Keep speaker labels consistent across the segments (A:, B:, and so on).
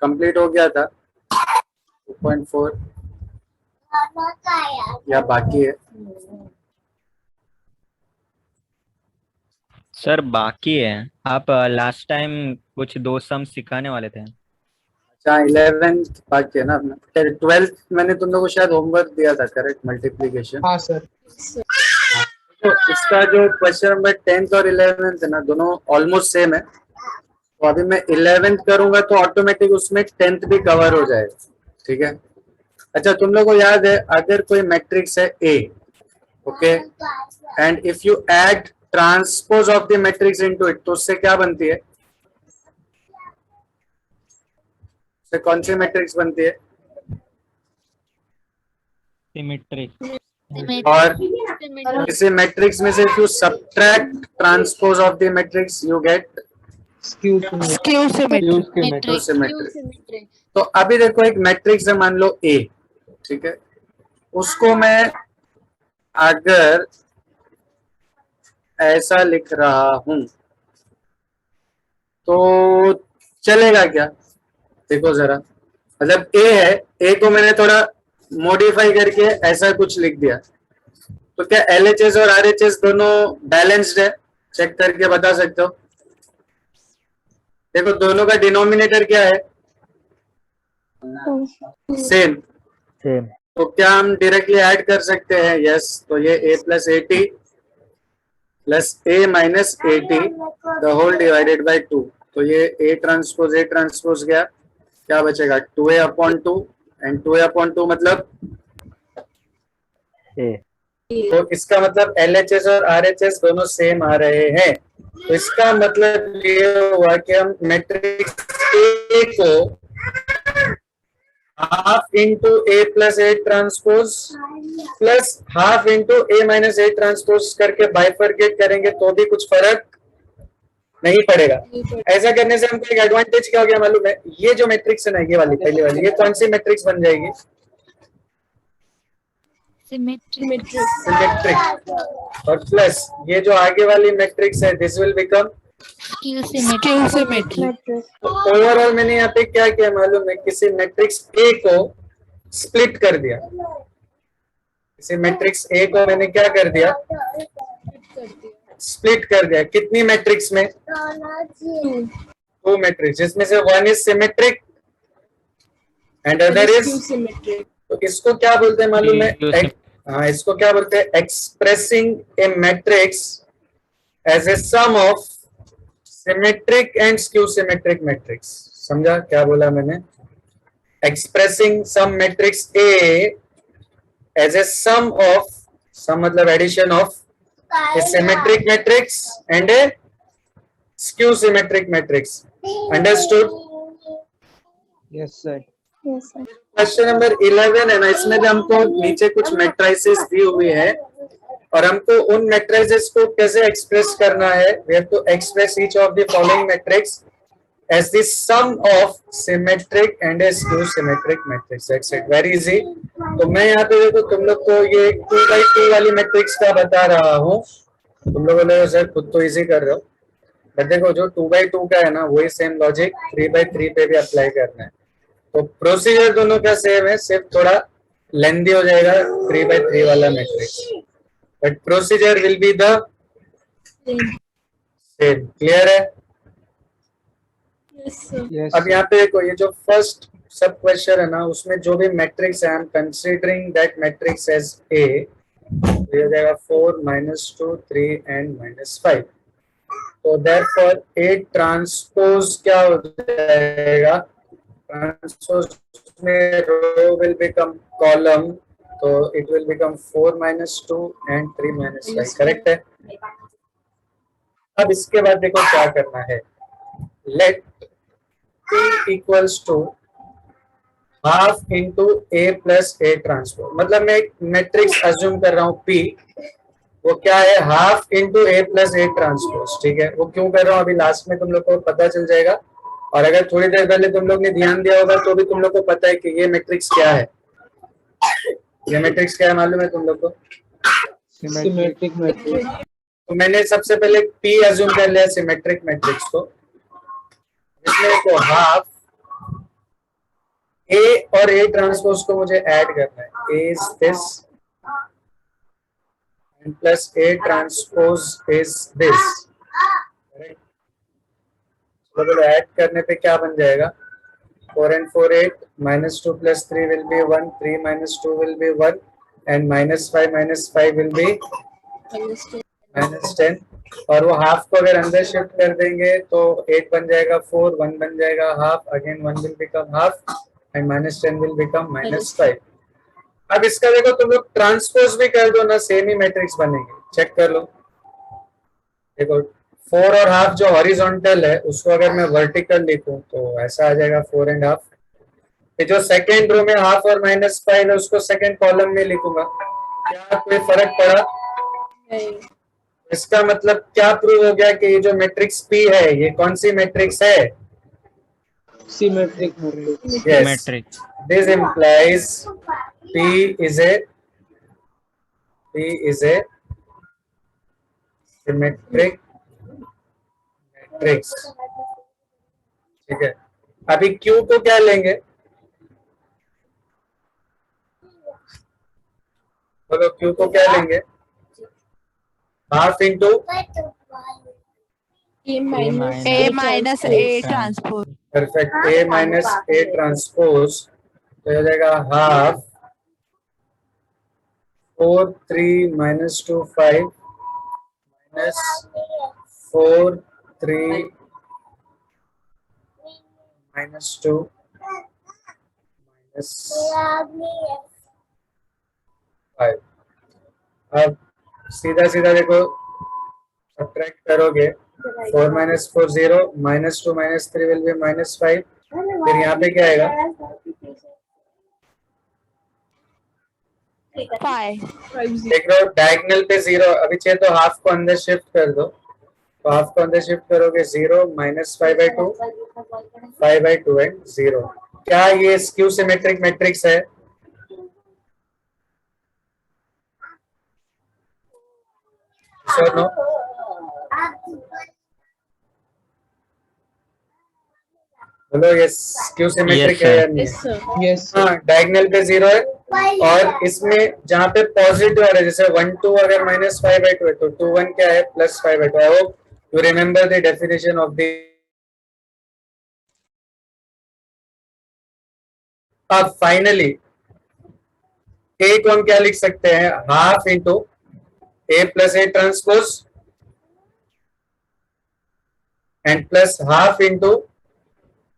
A: Complete हो गया था 2.4 या बाकी है?
B: सर बाकी है। आप लास्ट टाइम कुछ 2 सम सिखाने वाले थे।
A: अच्छा 11th बाकी है ना अपना। 12th मैंने तुम लोगों को शायद होमवर्क दिया था, करेक्ट? मल्टीप्लिकेशन।
C: हाँ सर।
A: तो इसका जो क्वेश्चन नंबर 10th और 11th है ना, दोनों ऑलमोस्ट सेम है। तो अभी मैं 11th करूंगा तो ऑटोमेटिक उसमें 10th भी कवर हो जाएगा, ठीक है? अच्छा तुम लोगों को याद है, अगर कोई मैट्रिक्स है A, okay, and if you add transpose of the matrix into it, तो उससे क्या बनती है? उससे कौन सी मैट्रिक्स बनती है?
B: सिमेट्रिक।
A: और किसी मैट्रिक्स में से if you subtract transpose of the matrix you get
C: skew
A: symmetric. तो अभी देखो एक मैट्रिक्स है, मान लो A, ठीक है? उसको मैं अगर ऐसा लिख रहा हूं तो चलेगा क्या? देखो जरा, मतलब A है, A को मैंने थोड़ा मॉडिफाई करके ऐसा कुछ लिख दिया, तो क्या LHS और RHS दोनों बैलेंस्ड है? चेक करके बता सकते हो? देखो दोनों का डिनोमिनेटर क्या है? सेम। तो क्या हम डायरेक्टली ऐड कर सकते हैं? यस। तो ये A plus AT plus A minus AT the whole divided by 2। तो ये A ट्रांसपोज गया, क्या बचेगा? 2A upon 2, and 2A upon 2 मतलब A। तो इसका मतलब LHS और RHS दोनों सेम आ रहे हैं। तो इसका मतलब ये हुआ कि हम मैट्रिक्स A को half into A plus A transpose plus half into A minus A transpose करके बाइफरकेट करेंगे तो भी कुछ फर्क नहीं पड़ेगा। ऐसा करने से हमको एक एडवांटेज क्या हो गया मालूम है? ये जो मैट्रिक्स है ना, ये वाली पहली वाली, ये कौन सी मैट्रिक्स बन जाएगी? सिमेट्रिक। और प्लस ये जो आगे वाली मैट्रिक्स है, दिस विल बिकम ओवरऑल मैंने यहाँ पे क्या किया मालूम है? किसी मैट्रिक्स A को स्प्लिट कर दिया। किसी मैट्रिक्स A को मैंने क्या कर दिया? स्प्लिट कर दिया। कितनी मैट्रिक्स में? 2 मैट्रिक्स, जिसमें से one is symmetric and other is. तो इसको क्या बोलते हैं मालूम है? हाँ, इसको क्या बोलते हैं? Expressing a matrix as a sum of symmetric and skew symmetric matrix. समझा क्या बोला मैंने? Expressing sum matrix A as a sum of, sum मतलब addition of a symmetric matrix and a skew symmetric matrix. Understood?
C: Yes sir.
A: Question number 11 है ना, इसमें भी हमको नीचे कुछ मैट्रिसेस दी हुई है और हमको उन मैट्रिसेस को कैसे एक्सप्रेस करना है? we have to express each of the following matrix as the sum of symmetric and a skew symmetric matrix. That's it, very easy. तो मैं यहाँ पे देखो तुम लोग को ये 2x2 वाली मैट्रिक्स का बता रहा हूँ। तुम लोगों ने सर खुद तो इजी कर रहे हो, बट देखो जो 2x2 का है ना, वही सेम लॉजिक 3x3 पे भी अप्लाई करना है। तो प्रोसीजर दोनों का सेम है, सिर्फ थोड़ा लेंथी हो जाएगा 3x3 वाला matrix, but procedure will be the same. Clear है? अब यहाँ पे देखो, ये जो फर्स्ट सब क्वेश्चन है ना, उसमें जो भी मैट्रिक्स है, I am considering that matrix as A, तो ये हो जाएगा 4 -2 3 एंड -5। तो देयरफॉर A ट्रांसपोज क्या हो जाएगा? ट्रांसपोज में रो विल बिकम कॉलम, तो it will become 4 -2 and 3 -5। Correct है? अब इसके बाद देखो क्या करना है। Let P equals to half into A plus A transpose. मतलब मैं एक मैट्रिक्स अज्यूम कर रहा हूँ P, वो क्या है? Half into A plus A transpose. ठीक है? वो क्यों कर रहा हूँ अभी लास्ट में तुम लोग को पता चल जाएगा, और अगर थोड़ी देर पहले तुम लोग ने ध्यान दिया होगा तो भी तुम लोग को पता है कि ये मैट्रिक्स क्या है। ये मैट्रिक्स क्या है मालूम है तुम लोग को?
C: Symmetric matrix.
A: तो मैंने सबसे पहले P अज्यूम कर लिया सिमेट्रिक मैट्रिक्स को, इसमें को हाफ ए और ए ट्रांसपोज को मुझे ऐड करना है, A is this and plus A transpose is this. चलो ऐड करने पे क्या बन जाएगा, 4 and 4 8, -2 + 3 will be 1, 3 - 2 will be 1 and -5 will be -10। और वो हाफ को अगर अंदर शिफ्ट कर देंगे तो 8 बन जाएगा 4, 1 बन जाएगा half, again 1 will become half and -10 will become -5। अब इसका देखो तुम लोग ट्रांसपोज भी कर दो ना, सेम ही मैट्रिक्स बनेंगे, चेक कर लो। देखो 4 और हाफ जो हॉरिजॉन्टल है उसको अगर मैं वर्टिकल लिखूं तो ऐसा आ जाएगा 4 and half। ये जो सेकेंड रो में हाफ और -5 है उसको सेकेंड कॉलम में लिखूंगा, क्या कोई फर्क पड़ा? नहीं। इसका मतलब क्या प्रूव हो गया कि ये जो मैट्रिक्स P है ये कौन सी मैट्रिक्स है?
C: Symmetric matrix.
A: Yes.
B: Matrix.
A: This implies P is a symmetric matrix। ठीक है, अभी Q को क्या लेंगे? बोलो Q को क्या लेंगे? Half into
D: A minus A transpose.
A: Perfect, A minus A transpose तो हो जाएगा हाफ 4 3 -2 5 -4 3 -2 5। अब सीधा सीधा देखो सब्ट्रैक्ट करोगे, 4 - 4 0, -2 - 3 will be -5। फिर यहाँ पे क्या आएगा?
D: 5
A: देख रहे हो डायगोनल पे 0, अभी चाहिए तो हाफ को अंदर शिफ्ट कर दो, तो हाफ को अंदर शिफ्ट करोगे 0 -5/2 5/2 एंड 0। क्या ये स्क्यू सिमेट्रिक मैट्रिक्स है? नो, बोलो ये स्क्यू सिमेट्रिक है या नहीं?
C: Yes.
A: हाँ, डायगोनल पे 0 है और इसमें जहाँ पे पॉजिटिव आ रहा है, जैसे 1 2 अगर -5/2 है तो 2 1 क्या है +5/2। I hope you remember the definition of the. अब फाइनली ए को हम क्या लिख सकते हैं, half into A + A transpose and plus half into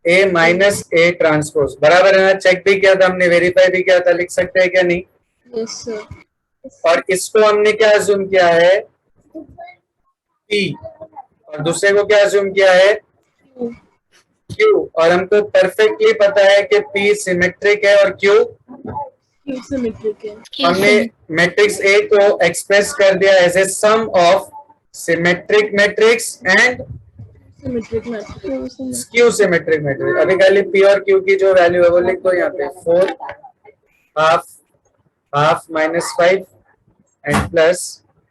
A: A minus A transpose, बराबर है ना? चेक भी किया था हमने, वेरीफाई भी किया था, लिख सकते हैं क्या नहीं?
D: Yes sir.
A: और इसको हमने क्या अज्यूम किया है? P, और दूसरे को क्या अज्यूम किया है? Q। और हमको परफेक्टली पता है कि P सिमेट्रिक है और Q
D: Symmetric है।
A: हमने मैट्रिक्स A को एक्सप्रेस कर दिया as a sum of symmetric matrix and
D: Symmetric matrix.
A: Skew symmetric matrix. अभी खाली P और Q की जो वैल्यू है वो लिख दो यहाँ पे, 4 हाफ -5 एंड प्लस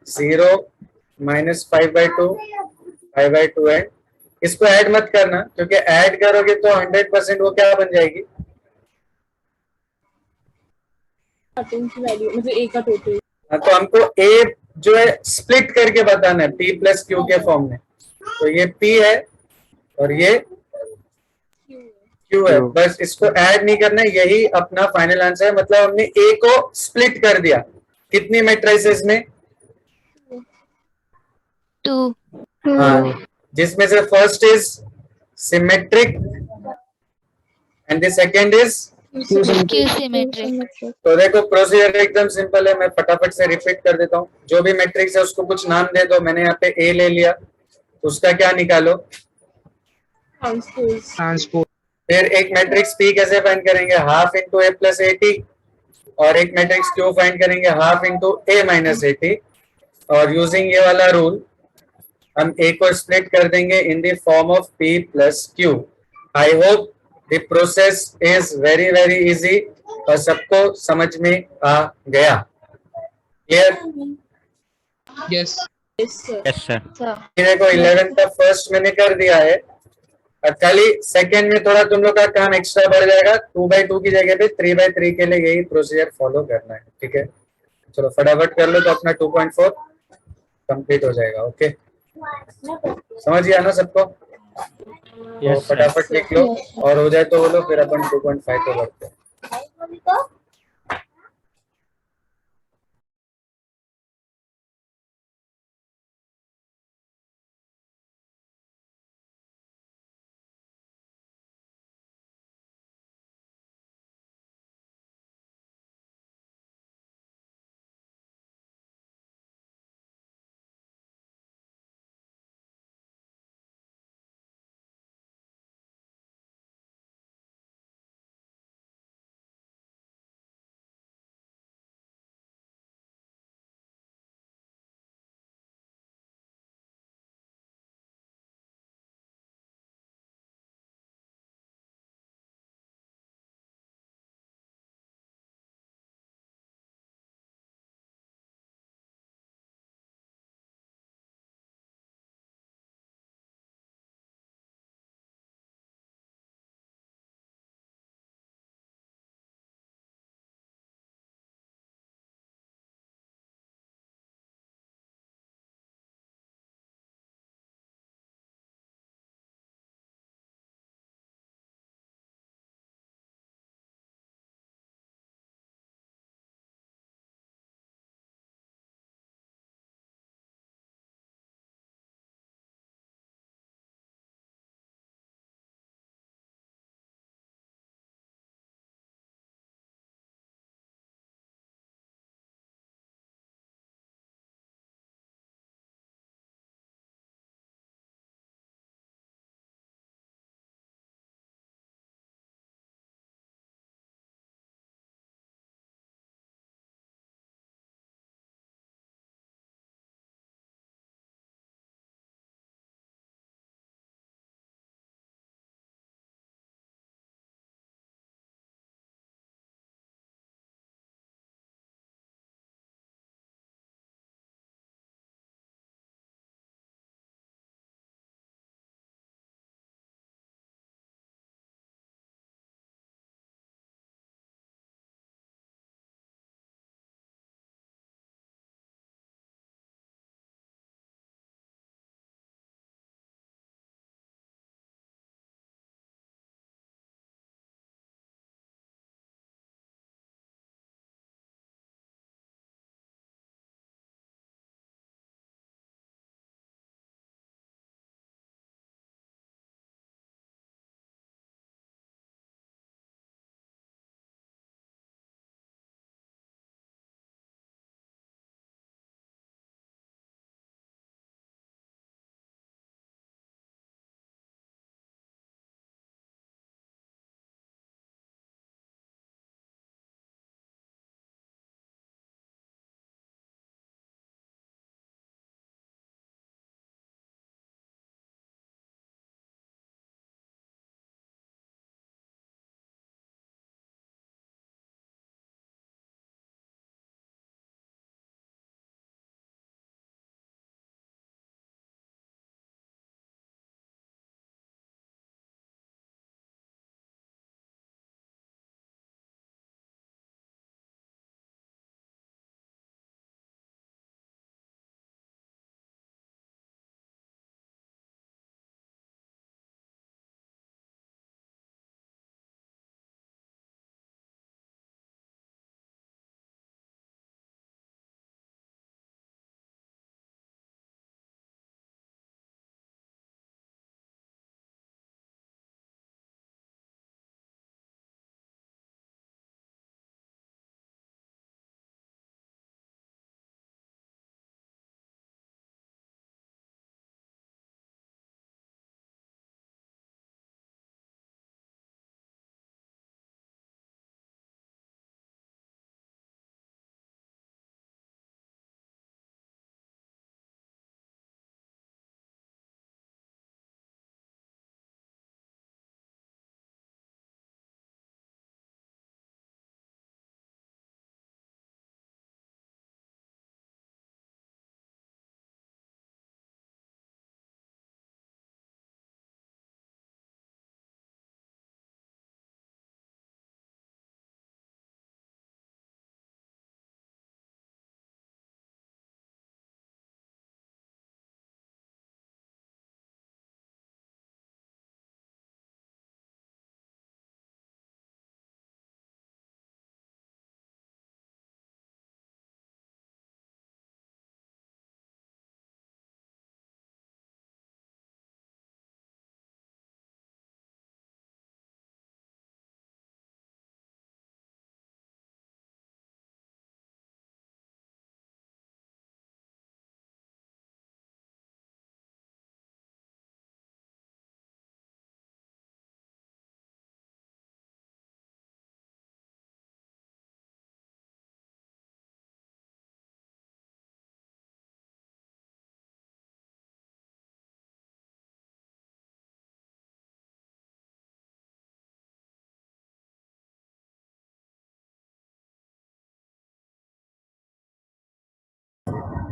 A: 0 -5/2 5/2 एंड इसको ऐड मत करना क्योंकि ऐड करोगे तो 100% वो क्या बन जाएगी?
D: Starting की वैल्यू मतलब A का टोटल।
A: तो हमको A जो है स्प्लिट करके बताना है P + Q के फॉर्म में, तो ये P है और ये Q है, बस इसको ऐड नहीं करना है, यही अपना फाइनल आंसर है। मतलब हमने A को स्प्लिट कर दिया कितनी मैट्रिसेस में?
E: 2.
A: हाँ, जिसमें से first is symmetric and the second is.
E: Q symmetric.
A: तो देखो प्रोसीजर एकदम सिंपल है, मैं फटाफट से रिपीट कर देता हूँ। जो भी मैट्रिक्स है उसको कुछ नाम दे दो, मैंने यहाँ पे A ले लिया, उसका क्या निकालो?
C: Transpose.
A: फिर एक मैट्रिक्स P कैसे फाइंड करेंगे? Half into A + AT। और एक मैट्रिक्स Q फाइंड करेंगे हाफ इंटू A - AT। और यूजिंग ये वाला रूल हम A को स्प्लिट कर देंगे in the form of P + Q। I hope the process is very very easy और सबको समझ में आ गया। Clear?
C: Yes.
D: Yes sir.
B: Yes sir.
A: देखो 11 का फर्स्ट मैंने कर दिया है, अब खाली सेकंड में थोड़ा तुम लोग का काम एक्स्ट्रा बढ़ जाएगा, 2/2 की जगह पे 3/3 के लिए यही प्रोसीजर फॉलो करना है, ठीक है। चलो फटाफट कर लो तो अपना 2.4 कंप्लीट हो जाएगा। ओके, समझ गया ना सबको? तो
B: यस सर।
A: फटाफट लिख लो और हो जाए तो बोलो, फिर अपन 2.5 पे बढ़ते हैं।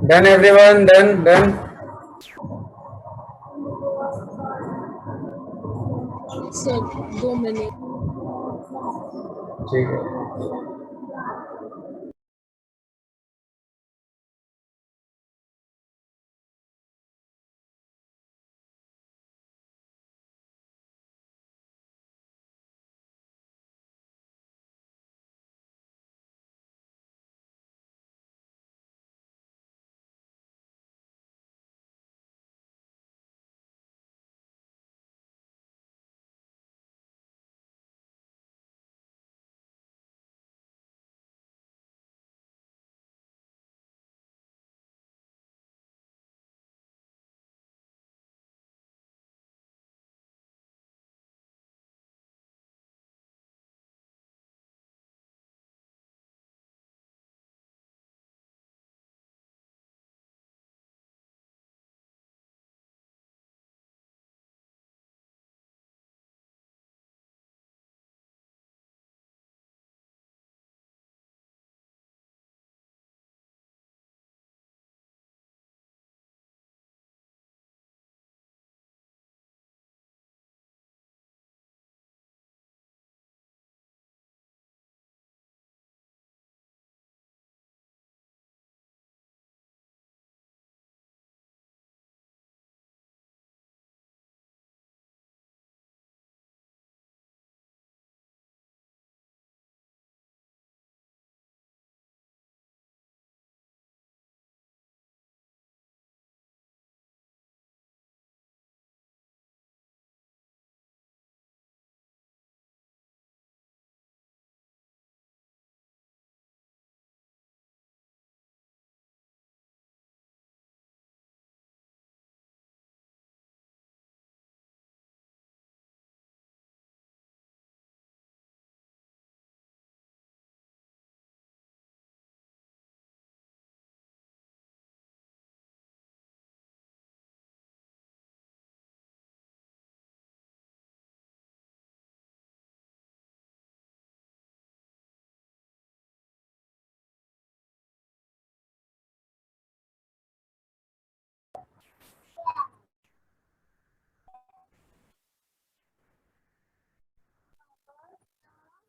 A: Done everyone, done.
D: Sir 2 minute.
A: ठीक है.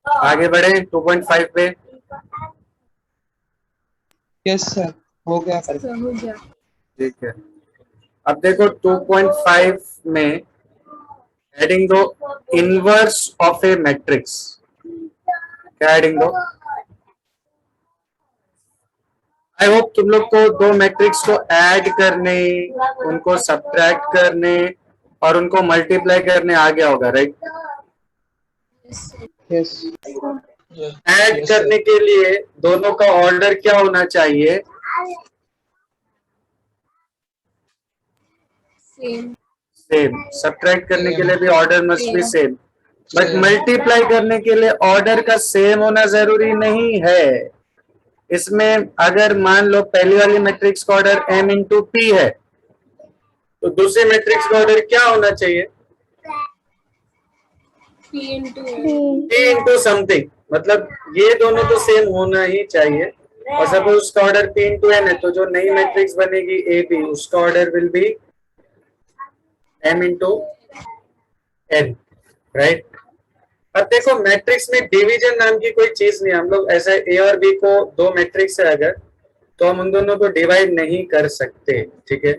A: आगे बढ़े 2.5 पे.
C: यस सर, हो गया सर.
D: सर हो गया.
A: ठीक है. अब देखो 2.5 में एडिंग दो इनवर्स ऑफ ए मैट्रिक्स. क्या एडिंग दो? आई होप तुम लोग को दो मैट्रिक्स को ऐड करने, उनको सब्ट्रैक्ट करने और उनको मल्टीप्लाई करने आ गया होगा, राइट?
C: यस.
A: ऐड करने के लिए दोनों का ऑर्डर क्या होना चाहिए?
D: सेम.
A: सेम. सब्ट्रैक्ट करने के लिए भी order must be same. But multiply करने के लिए ऑर्डर का सेम होना जरूरी नहीं है. इसमें अगर मान लो पहली वाली मैट्रिक्स का ऑर्डर m इंटू पी है, तो दूसरी मैट्रिक्स का ऑर्डर क्या होना चाहिए?
D: P into
A: p into something. मतलब ये दोनों तो सेम होना ही चाहिए. और सपोज उसका ऑर्डर p इंटू n है, तो जो नई मैट्रिक्स बनेगी ए बी, उसका order will be m into n, right? अब देखो मैट्रिक्स में डिवीजन नाम की कोई चीज नहीं. हम लोग ऐसा ए और बी को दो मैट्रिक्स है अगर, तो हम उन दोनों को डिवाइड नहीं कर सकते. ठीक है.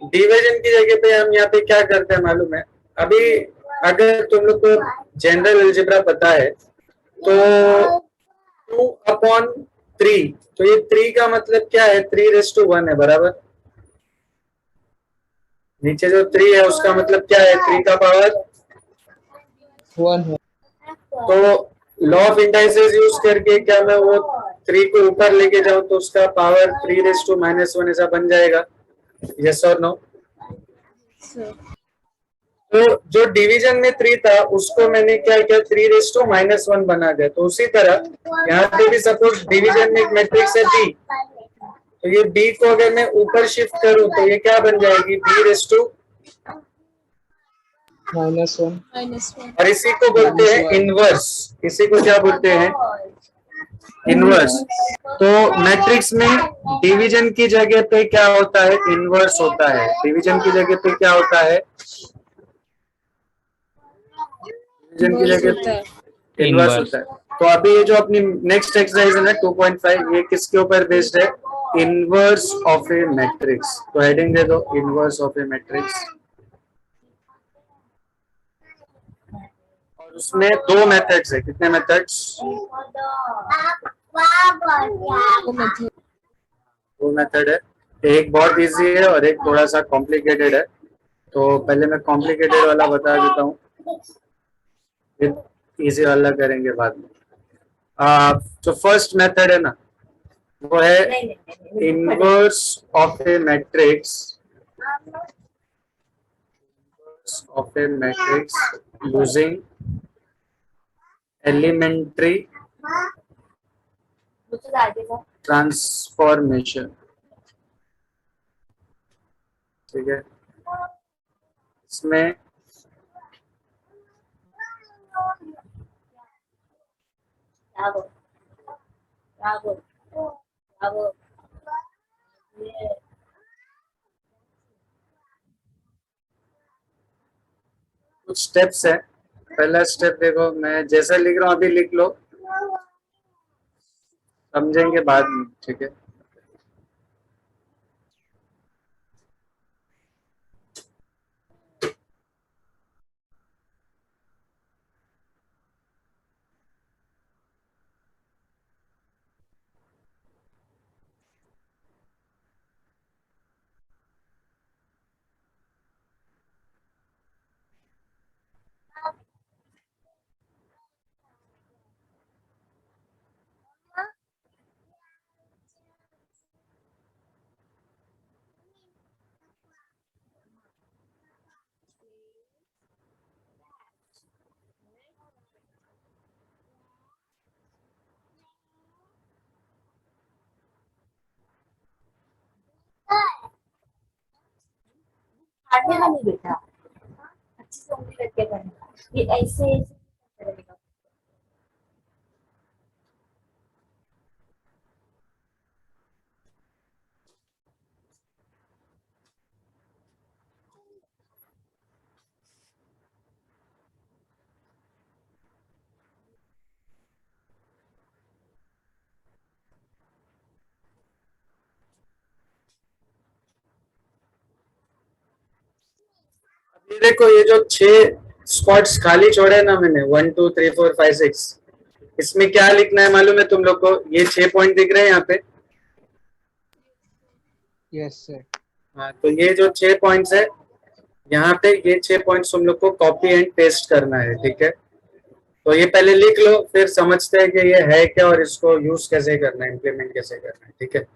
A: डिवीजन की जगह पे हम यहाँ पे क्या करते हैं मालूम है? अभी अगर तुम लोग को जनरल अलजेब्रा पता है तो 2/3, तो ये 3 का मतलब क्या है? 3:1 है, बराबर. नीचे जो 3 है उसका मतलब क्या है? 3 का पावर
C: 1 है.
A: तो लॉ ऑफ इंडाइसेस यूज करके क्या मैं वो 3 को ऊपर लेके जाऊं तो उसका पावर 3:-1 ऐसा बन जाएगा. यस और नो?
D: सर.
A: तो जो डिवीजन में 3 था उसको मैंने क्या किया? 3:-1 बना दिया. तो उसी तरह यहाँ पे भी सपोज डिवीजन में एक मैट्रिक्स है बी, तो ये बी को अगर मैं ऊपर शिफ्ट करूं तो ये क्या बन जाएगी? b/-1.
C: -1.
D: -1.
A: और इसी को बोलते हैं इनवर्स. इसी को क्या बोलते हैं? इनवर्स। तो मैट्रिक्स में डिवीजन की जगह पे क्या होता है? इनवर्स होता है। डिवीजन की जगह पे क्या होता है? डिवीजन की
D: इनवर्स
A: जगह
D: होता है।
A: पे इनवर्स
B: इनवर्स।
A: होता है। तो अभी ये जो अपनी नेक्स्ट एक्सरसाइज है ना 2.5, ये किसके ऊपर बेस्ड है? Inverse of a matrix. तो हेडिंग दे दो, इनवर्स ऑफ ए मैट्रिक्स। और उसमें दो मेथड्स है। कितने मेथड्स?
D: वो मेथड
A: दो मेथड है। एक बहुत इजी है और एक थोड़ा सा कॉम्प्लिकेटेड है। तो पहले मैं कॉम्प्लिकेटेड वाला बता देता हूँ, फिर इजी वाला करेंगे बाद में। जो फर्स्ट मेथड है ना, वो है inverse of a matrix using elementary transformation. ठीक है, इसमें कुछ स्टेप्स है। पहला स्टेप देखो, मैं जैसा लिख रहा हूँ अभी लिख लो, समझेंगे बाद में। ठीक है,
F: आगे वाली बेटा अच्छे से उंगली रख के करना, ये ऐसे ऐसे करेगा।
A: ये देखो, ये जो 6 स्पॉट्स खाली छोड़े ना मैंने, 1 2 3 4 5 6, इसमें क्या लिखना है मालूम है तुम लोग को? ये 6 पॉइंट दिख रहे हैं यहाँ पे।
C: Yes, sir.
A: हाँ, तो ये जो 6 पॉइंट्स है यहाँ पे, ये 6 पॉइंट्स तुम लोग को कॉपी एंड पेस्ट करना है। ठीक है, तो ये पहले लिख लो, फिर समझते हैं कि ये है क्या और इसको यूज कैसे करना है, इम्प्लीमेंट कैसे करना है। ठीक है।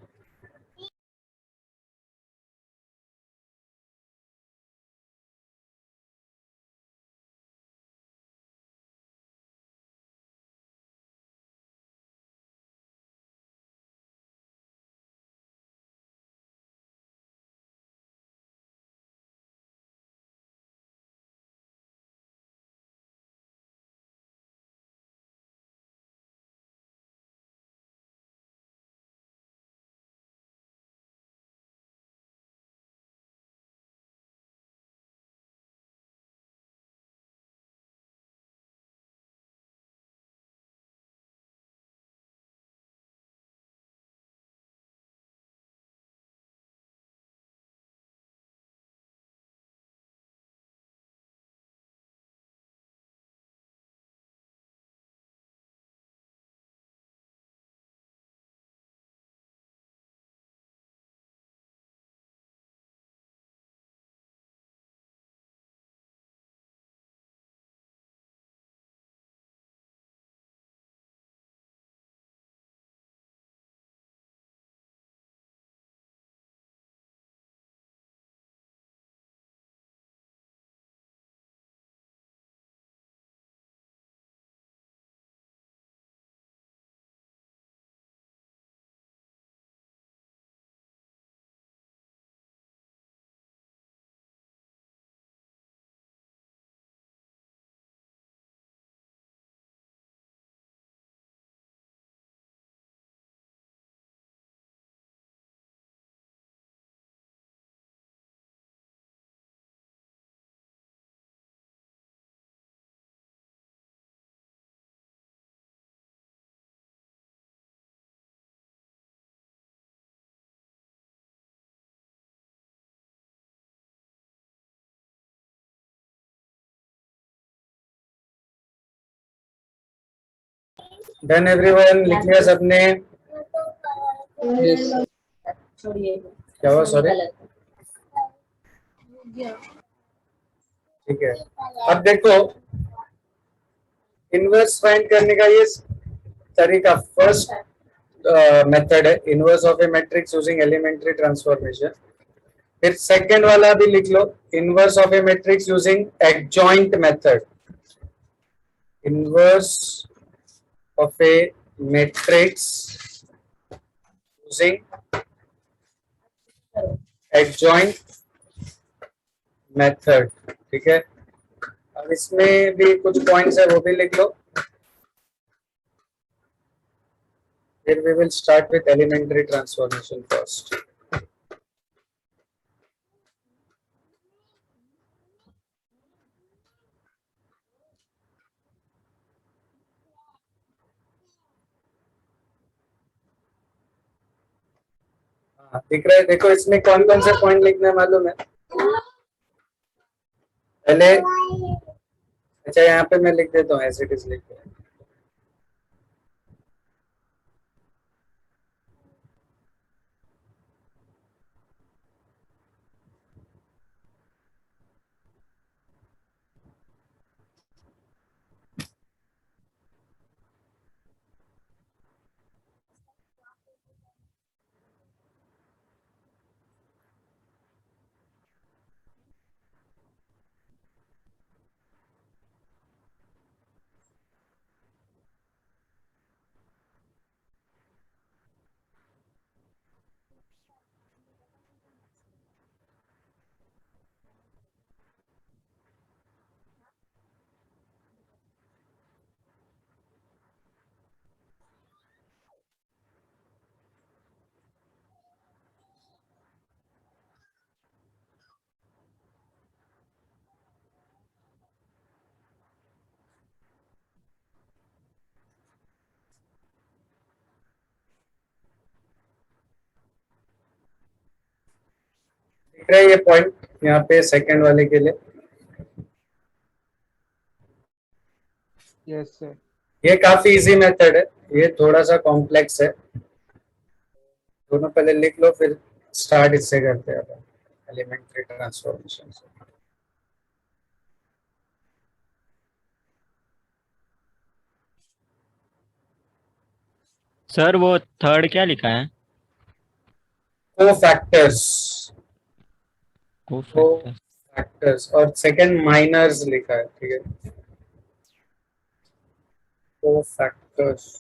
A: डन एवरीवन, लिख लिया सबने?
C: Yes, sir.
F: छोड़िए
A: क्या हुआ? सॉरी, ठीक है। अब देखो, इनवर्स फाइंड करने का ये तरीका फर्स्ट मेथड है, inverse of a matrix using elementary transformation. फिर सेकंड वाला भी लिख लो, inverse of a matrix using adjoint method. Inverse of a matrix using adjoint method, ठीक है। अब इसमें भी कुछ पॉइंट्स है, वो भी लिख लो। फिर we will start with elementary transformation first. हाँ, दिख रहा है? देखो इसमें कौन कौन से पॉइंट लिखने हैं मालूम है? पहले, अच्छा यहाँ पे मैं लिख देता हूँ, एज इट इज लिख देता हूँ। दिख रहा है ये पॉइंट यहाँ पे सेकंड वाले के लिए?
C: Yes, sir.
A: ये काफी इजी मेथड है, ये थोड़ा सा कॉम्प्लेक्स है। दोनों पहले लिख लो, फिर स्टार्ट इससे करते हैं अपन, एलिमेंट्री ट्रांसफॉर्मेशन से।
B: सर वो थर्ड क्या लिखा है?
A: Cofactors,
B: cofactor.
A: कोफैक्टर्स, और सेकंड माइनर्स लिखा है, ठीक है। Cofactors,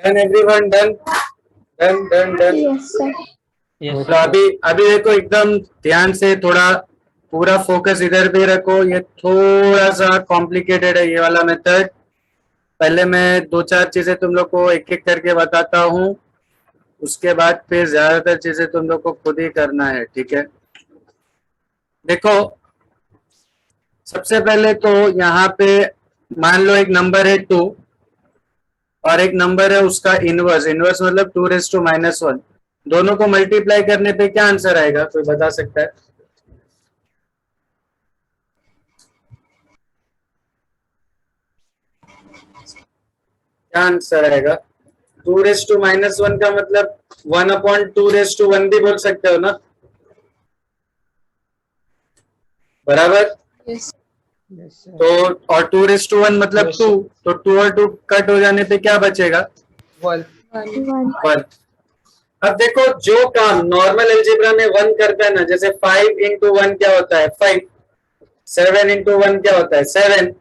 A: done everyone, done done done done.
D: Yes, sir.
B: Yes,
A: तो अभी अभी देखो एकदम ध्यान से, थोड़ा पूरा फोकस इधर भी रखो। ये थोड़ा सा कॉम्प्लिकेटेड है ये वाला मेथड। पहले मैं दो चार चीजें तुम लोग को एक एक करके बताता हूँ, उसके बाद फिर ज्यादातर चीजें तुम लोग को खुद ही करना है, ठीक है। देखो सबसे पहले तो यहाँ पे मान लो एक नंबर है 2 और एक नंबर है उसका इनवर्स। इनवर्स मतलब 2⁻⁻1। दोनों को मल्टीप्लाई करने पे क्या आंसर आएगा, कोई बता सकता है? क्या आंसर आएगा? 2⁻⁻1 का मतलब 1/2⁻1 भी बोल सकते हो ना, बराबर।
D: Yes.
C: Yes, sir.
A: तो और 2⁻1 मतलब
C: Yes,
A: 2,
C: sir.
A: तो 2 और 2 कट हो जाने पे क्या बचेगा?
C: 1.
D: 1.
A: 1। अब देखो जो काम नॉर्मल अलजेब्रा में 1 करता है ना, जैसे 5 इंटू 1 क्या होता है 5, 7 इंटू 1 क्या होता है 7,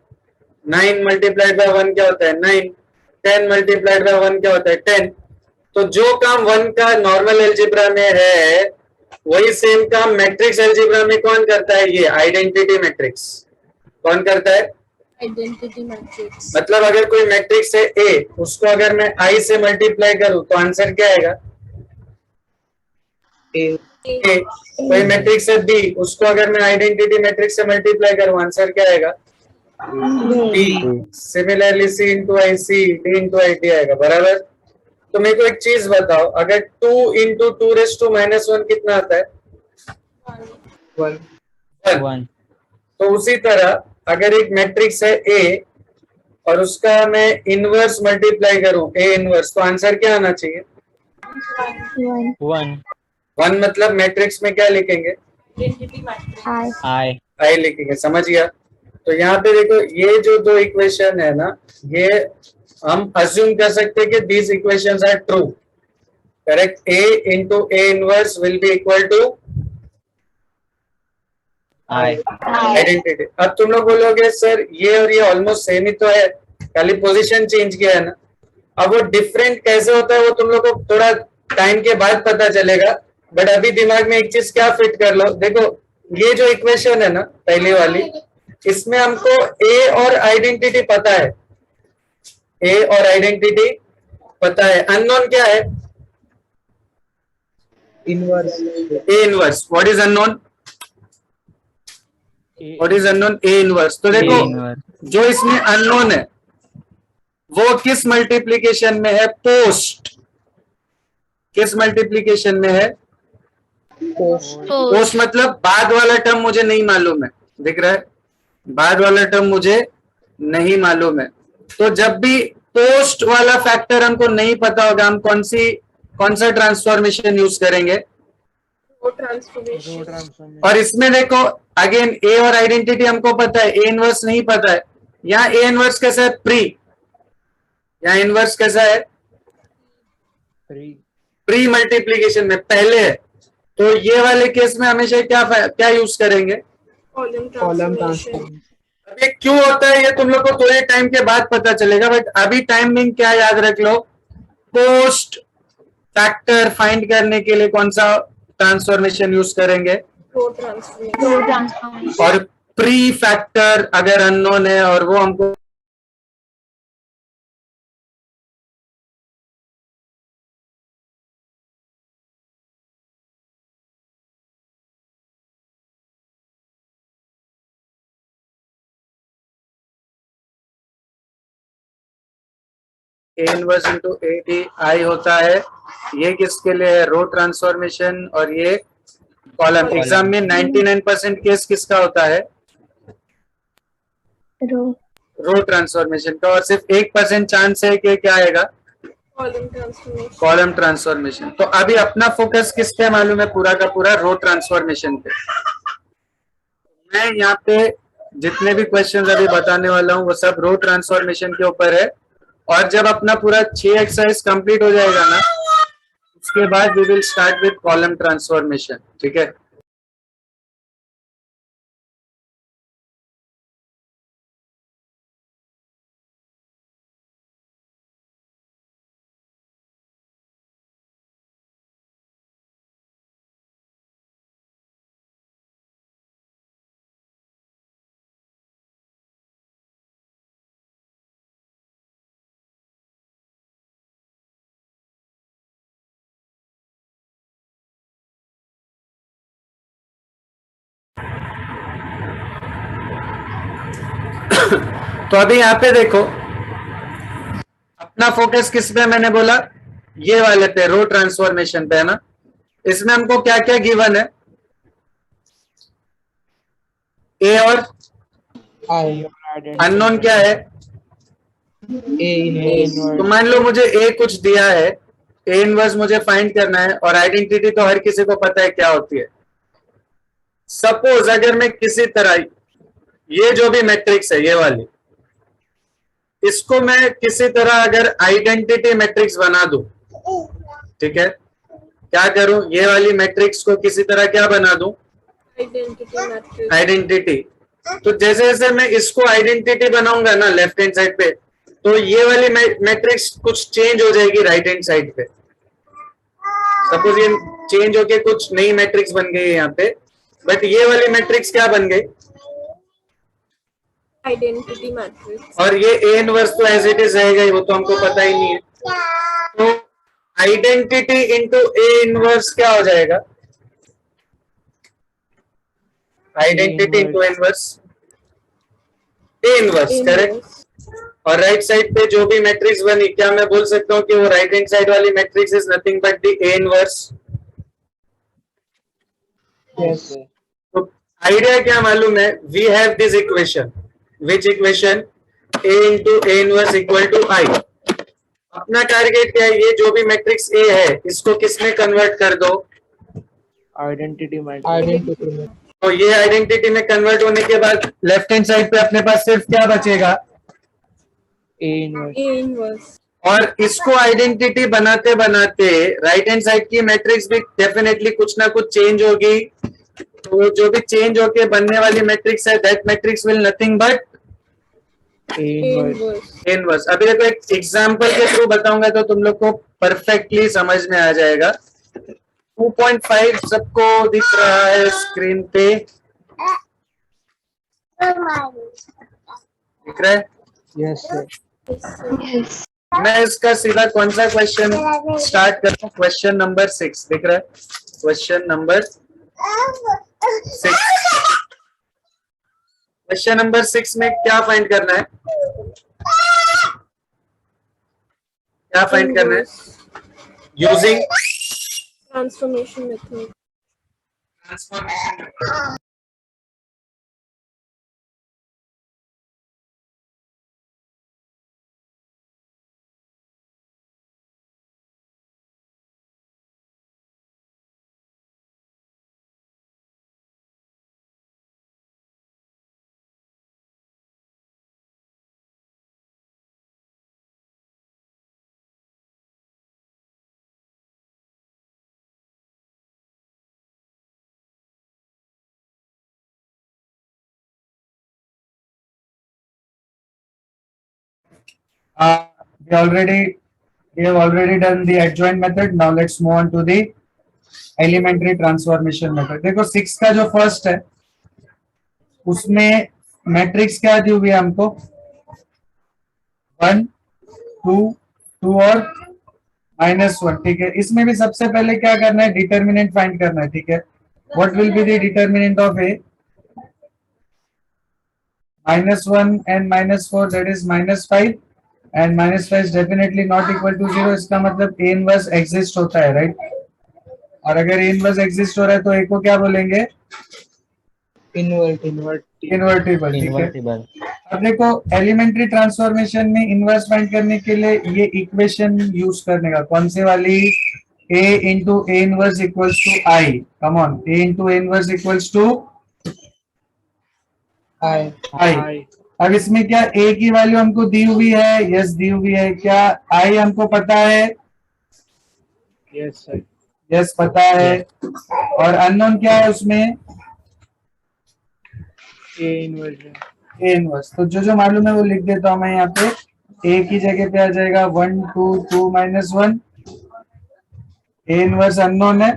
A: 9 मल्टीप्लाइड बाय 1 क्या होता है 9, 10 मल्टीप्लाइड बाय 1 क्या होता है 10। तो जो काम 1 का नॉर्मल अलजेब्रा में है, वही सेम काम मैट्रिक्स अलजेब्रा में कौन करता है? ये आइडेंटिटी मैट्रिक्स। कौन करता है?
D: Identity matrix.
A: मतलब अगर कोई मैट्रिक्स है ए, उसको अगर मैं आई से मल्टीप्लाई करूं तो आंसर क्या आएगा?
C: A.
A: ए। कोई मैट्रिक्स है बी, उसको अगर मैं आइडेंटिटी मैट्रिक्स से मल्टीप्लाई करूं आंसर क्या आएगा? B. Similarly C into I C, D into I D आएगा, बराबर। तो मेरे को एक चीज बताओ, अगर 2 इंटू 2⁻⁻1 कितना आता है?
C: 1.
A: 1।
B: 1.
A: तो उसी तरह अगर एक मैट्रिक्स है ए और उसका मैं इनवर्स मल्टीप्लाई करूं ए इनवर्स, तो आंसर क्या आना चाहिए?
D: 1.
B: 1.
A: 1 मतलब मैट्रिक्स में क्या लिखेंगे?
D: I.
B: I.
A: आई लिखेंगे, समझ गया। तो यहाँ पे देखो ये जो दो इक्वेशन है ना, ये हम अज्यूम कर सकते हैं कि these equations are true, correct. A into A inverse will be equal to
B: I.
A: Identity. अब तुम लोग बोलोगे सर ये और ये ऑलमोस्ट सेम ही तो है, खाली पोजीशन चेंज किया है ना। अब वो डिफरेंट कैसे होता है वो तुम लोग को थोड़ा टाइम के बाद पता चलेगा, बट अभी दिमाग में एक चीज क्या फिट कर लो। देखो ये जो इक्वेशन है ना पहली वाली, इसमें हमको ए और आइडेंटिटी पता है, ए और आइडेंटिटी पता है। अननोन क्या है?
C: Inverse.
A: A inverse. What is unknown? What is unknown? A inverse. तो
B: A
A: देखो
B: inverse.
A: जो इसमें अननोन है वो किस मल्टीप्लीकेशन में है? पोस्ट। किस मल्टीप्लीकेशन में है?
C: Post.
A: Post
E: Post.
A: मतलब बाद वाला टर्म मुझे नहीं मालूम है, दिख रहा है? बाद वाला टर्म मुझे नहीं मालूम है। तो जब भी पोस्ट वाला फैक्टर हमको नहीं पता होगा, हम कौन सा ट्रांसफॉर्मेशन यूज करेंगे?
C: Row transformation.
A: और इसमें देखो अगेन ए और आइडेंटिटी हमको पता है, ए इनवर्स नहीं पता है। यहाँ ए इनवर्स कैसा है? प्री। यहाँ इनवर्स कैसा है?
C: 3.
A: प्री मल्टीप्लीकेशन में पहले है। तो ये वाले केस में हमेशा क्या यूज करेंगे?
C: Column transformation.
A: अब ये क्यों होता है ये तुम लोग को थोड़े टाइम के बाद पता चलेगा, बट अभी टाइमिंग क्या याद रख लो, पोस्ट फैक्टर फाइंड करने के लिए कौन सा ट्रांसफॉर्मेशन यूज करेंगे?
F: Row transformation.
A: और प्री फैक्टर अगर अननोन है और वो हमको A inverse into A D I होता है। ये किसके लिए है? रो ट्रांसफॉर्मेशन। और ये कॉलम। एग्जाम में 99% केस किसका होता है?
D: Row.
A: रो ट्रांसफॉर्मेशन का। और सिर्फ 1% चांस है कि क्या आएगा? Column transformation. तो अभी अपना फोकस किस पे मालूम है? पूरा का पूरा रो ट्रांसफॉर्मेशन पे। मैं यहाँ पे जितने भी क्वेश्चंस अभी बताने वाला हूँ वो सब रो ट्रांसफॉर्मेशन के ऊपर है। और जब अपना पूरा 6 एक्सरसाइज कंप्लीट हो जाएगा ना, उसके बाद we will start with column transformation, ठीक है। तो अभी यहाँ पे देखो, अपना फोकस किस पे, मैंने बोला ये वाले पे, रो ट्रांसफॉर्मेशन पे, है ना। इसमें हमको क्या क्या गिवन है, ए और अननोन क्या है, तो मान लो मुझे ए कुछ दिया है, ए इनवर्स मुझे फाइंड करना है, और आइडेंटिटी तो हर किसी को पता है क्या होती है। सपोज अगर मैं किसी तरह ये जो भी मैट्रिक्स है ये वाली, इसको मैं किसी तरह अगर आइडेंटिटी मैट्रिक्स बना दूं, ठीक है, क्या करूं, ये वाली मैट्रिक्स को किसी तरह क्या बना दूं,
C: Identity matrix.
A: आइडेंटिटी। तो जैसे जैसे मैं इसको आइडेंटिटी बनाऊंगा ना लेफ्ट हैंड साइड पे, तो ये वाली मैट्रिक्स कुछ चेंज हो जाएगी राइट हैंड साइड पे। सपोज ये चेंज होके कुछ नई मैट्रिक्स बन गई है यहाँ पे, बट ये वाली मैट्रिक्स क्या बन गई,
C: Identity matrix.
A: और ये ए इनवर्स तो एज इट इज रहेगा ही, वो तो हमको पता ही नहीं है। तो आइडेंटिटी इंटू ए इनवर्स क्या हो जाएगा, identity into inverse, A inverse, correct. और राइट साइड पे जो भी मैट्रिक्स बनी, क्या मैं बोल सकता हूँ कि वो राइट हैंड साइड वाली matrix is nothing but the A inverse. तो आइडिया क्या मालूम है, we have this equation, which equation, A into A inverse equal to I. अपना टारगेट क्या है, ये जो भी मैट्रिक्स ए है इसको किस में कन्वर्ट कर दो,
G: आइडेंटिटी मैट्रिक्स।
A: तो ये आइडेंटिटी में कन्वर्ट होने के बाद लेफ्ट हैंड साइड पे अपने पास सिर्फ क्या बचेगा,
G: ए इनवर्स।
C: A inverse.
A: और इसको आइडेंटिटी बनाते बनाते राइट हैंड साइड की मैट्रिक्स भी डेफिनेटली कुछ ना कुछ चेंज होगी। तो जो भी चेंज होके बनने वाली मैट्रिक्स है, that matrix will nothing but
G: A
C: A
G: inverse.
C: inverse.
A: Inverse. अभी देखो एक एग्जांपल के थ्रू बताऊंगा तो तुम लोग को परफेक्टली समझ में आ जाएगा। 2.5 सबको दिख रहा है स्क्रीन पे, दिख रहा है?
G: Yes sir.
E: Yes.
A: मैं इसका सीधा कौन सा क्वेश्चन स्टार्ट करता हूँ, क्वेश्चन नंबर 6 दिख रहा है, क्वेश्चन नंबर 6। क्वेश्चन नंबर 6 में क्या फाइंड करना है, क्या फाइंड करना है, using
C: Transformation method.
A: Transformation. We have already done the adjoint method. Now let's move on to the elementary transformation method. देखो 6 का जो फर्स्ट है उसमें मैट्रिक्स क्या दी हुई है हमको, 1 2 2 और -1, ठीक है। इसमें भी सबसे पहले क्या करना है, डिटर्मिनेंट फाइंड करना है, ठीक है। What will be the determinant of A, -1 and -4 that is -5 and -5 is definitely not equal to 0। इसका मतलब a इनवर्स एग्जिस्ट होता है, राइट। और अगर a इनवर्स एग्जिस्ट हो रहा है तो a को क्या बोलेंगे, इन्वर्टिबल, ठीक है। अब देखो एलिमेंट्री ट्रांसफॉर्मेशन में इनवर्स फाइंड करने के लिए ये इक्वेशन यूज करने का, कौन सी वाली, a into A inverse equals to I. Come on, a into A inverse equals to I. अब इसमें क्या a की वैल्यू हमको दी हुई है, यस दी हुई है। क्या i हमको पता है,
G: यस सर।
A: यस पता है। और अननोन क्या है उसमें,
G: ए इनवर्स।
A: A inverse. तो जो जो मालूम है वो लिख देता हूं मैं यहाँ पे। a की जगह पे आ जाएगा 1 2 2 -1, ए इनवर्स अननोन है।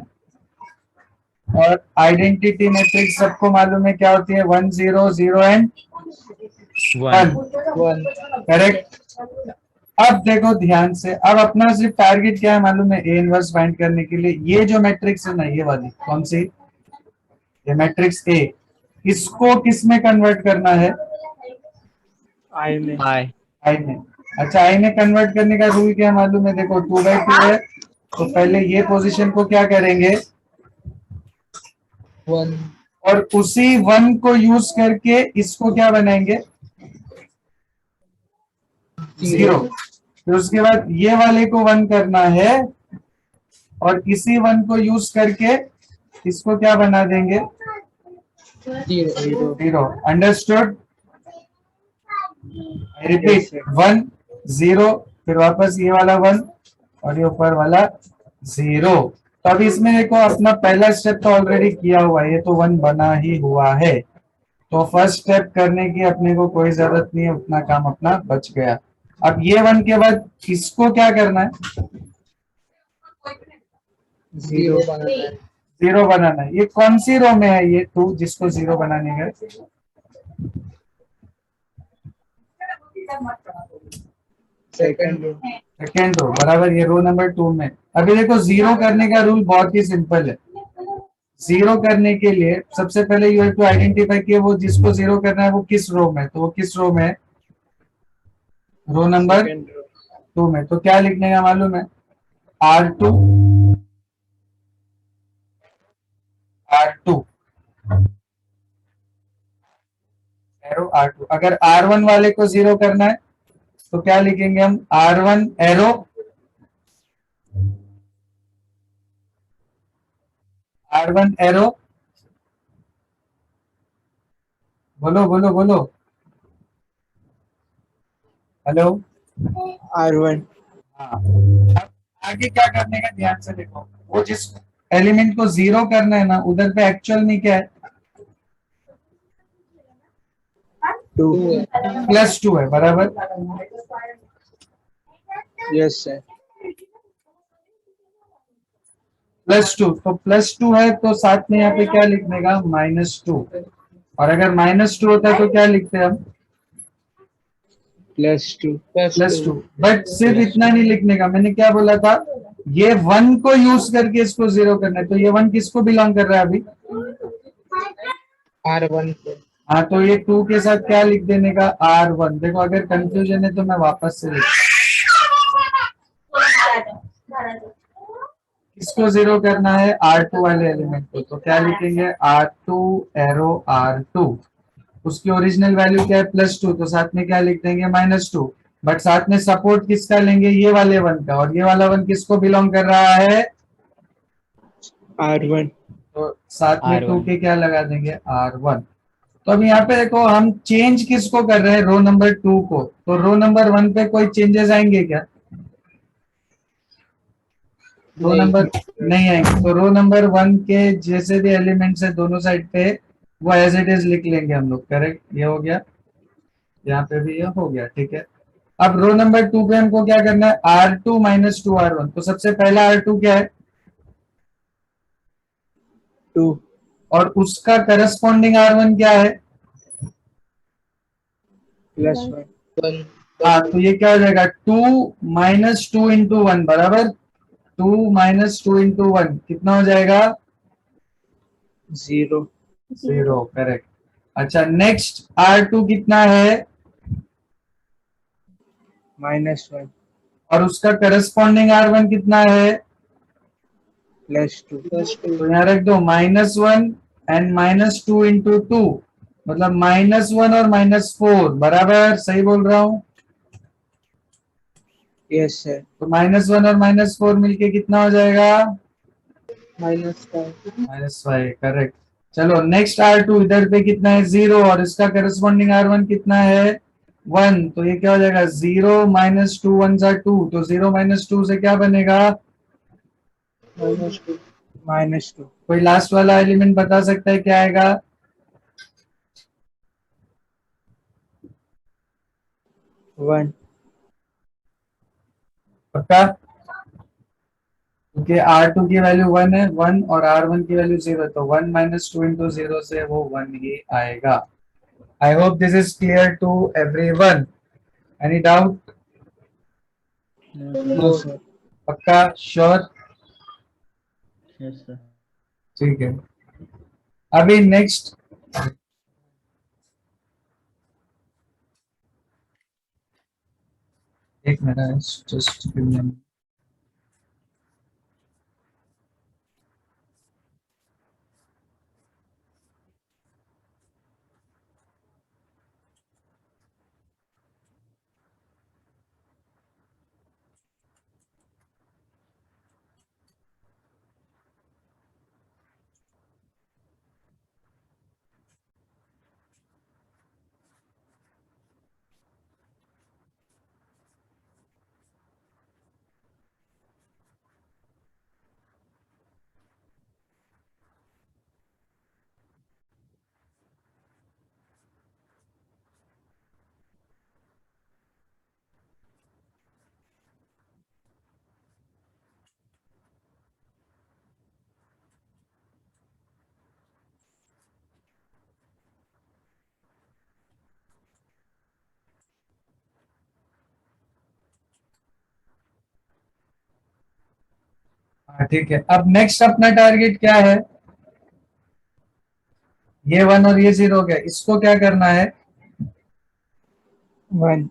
A: और आइडेंटिटी मैट्रिक्स सबको मालूम है क्या होती है, 1 0 0 एंड 1, करेक्ट। अब देखो ध्यान से, अब अपना सिर्फ टारगेट क्या है मालूम है, ए इनवर्स फाइंड करने के लिए ये जो मैट्रिक्स है ना, ये वाली कौन सी, ये मैट्रिक्स ए, इसको किस में कन्वर्ट करना है,
G: I में
B: I.
A: आई में। अच्छा, आई में कन्वर्ट करने का रूल क्या मालूम है? देखो 2/2 है तो पहले ये पोजीशन को क्या करेंगे
G: 1
A: और उसी 1 को यूज करके इसको क्या बनाएंगे 0। फिर उसके बाद ये वाले को 1 करना है और इसी 1 को यूज करके इसको क्या बना देंगे
G: 0
A: 0। Understood? I repeat,
G: Yes, sir.
A: 1 0 फिर वापस ये वाला 1 और ये ऊपर वाला 0। तो अभी इसमें देखो अपना पहला स्टेप तो ऑलरेडी किया हुआ है, ये तो 1 बना ही हुआ है, तो फर्स्ट स्टेप करने की अपने को कोई जरूरत नहीं है, उतना काम अपना बच गया। अब ये 1 के बाद इसको क्या करना है
G: 0 बनाना है
A: 0 बनाना है। ये कौन सी रो में है ये 2 जिसको 0 बनाने का?
G: सेकंड रो
A: सेकेंड रो, बराबर, ये रो नंबर 2 में। अभी देखो 0 करने का रूल बहुत ही सिंपल है। 0 करने के लिए सबसे पहले यू हैव टू आइडेंटिफाई कि वो जिसको 0 करना है वो किस रो में, तो वो किस रो में है? रो नंबर
G: सेकंड रो
A: 2 में। तो क्या लिखने का मालूम है R2 R2 एरो R2। अगर R1 वाले को 0 करना है तो क्या लिखेंगे हम R1 एरो R1 एरो, बोलो बोलो बोलो, हेलो।
G: R1
A: हाँ, अब आगे क्या करने का ध्यान से देखो, वो जिस एलिमेंट को 0 करना है ना उधर पे एक्चुअल में क्या है
G: 2
A: +2 है, बराबर।
G: यस सर
A: +2, तो +2 है तो साथ में यहाँ पे क्या लिखने का -2, और अगर -2 होता है तो क्या लिखते हैं हम
G: +2
A: +2। बट सिर्फ इतना नहीं लिखने का, मैंने क्या बोला था ये 1 को यूज करके इसको 0 करना है, तो ये 1 किसको बिलोंग कर रहा है अभी?
G: R1 को
A: हाँ, तो ये 2 के साथ क्या लिख देने का R1। देखो अगर कंफ्यूजन है तो मैं वापस से लिख, किसको 0 करना है R2 वाले एलिमेंट को, तो क्या लिखेंगे R2 एरो R2। उसकी ओरिजिनल वैल्यू क्या है +2, तो साथ में क्या लिख देंगे -2, बट साथ में सपोर्ट किसका लेंगे ये वाले 1 का, और ये वाला 1 किसको बिलोंग कर रहा है
G: R1
A: तो साथ में 2
B: R1
A: के क्या लगा देंगे R1। तो अब यहाँ पे देखो हम चेंज किसको कर रहे हैं रो नंबर 2 को, तो रो नंबर 1 पे कोई चेंजेस आएंगे क्या? रो नंबर नहीं आएंगे, तो रो नंबर 1 के जैसे भी एलिमेंट्स है दोनों साइड पे वो एज इट इज लिख लेंगे हम लोग, करेक्ट। ये हो गया, यहाँ पे भी ये हो गया, ठीक है। अब रो नंबर 2 पे हमको क्या करना है R2 - 2R1। तो सबसे पहला R2 क्या है
G: 2
A: और उसका करस्पॉन्डिंग R1 क्या है?
G: +1
A: हाँ, तो ये क्या हो जाएगा 2 - 2 × 1 बराबर 2 - 2 × 1 कितना हो जाएगा
G: 0
A: 0, करेक्ट। अच्छा, नेक्स्ट R2 कितना है
G: -1
A: और उसका करस्पॉन्डिंग R1 कितना है?
G: +2
A: तो यहाँ रख दो -1 एंड -2 × 2 मतलब -1 और -4 बराबर, सही बोल रहा हूँ?
G: यस सर
A: तो -1 और -4 मिलके कितना हो जाएगा
G: -5
A: करेक्ट। चलो नेक्स्ट R2 इधर पे कितना है 0 और इसका करस्पॉन्डिंग R1 कितना है 1, तो ये क्या हो जाएगा 0 - 2 1 2, तो 0 - 2 से क्या बनेगा
G: -2
A: कोई लास्ट वाला एलिमेंट बता सकता है क्या आएगा?
G: 1
A: पक्का? क्योंकि R2 की वैल्यू 1 है 1 और R1 की वैल्यू 0 है, तो 1 - 2 × 0 से वो 1 ही आएगा। I hope this is clear to everyone. Any doubt?
G: No sir
A: पक्का? श्योर?
B: yes sir
A: ठीक है। अभी नेक्स्ट एक मिनट, जस्ट गिव मी। हाँ ठीक है, अब नेक्स्ट अपना टारगेट क्या है? ये 1 और ये 0 हो गया, इसको क्या करना है?
G: 1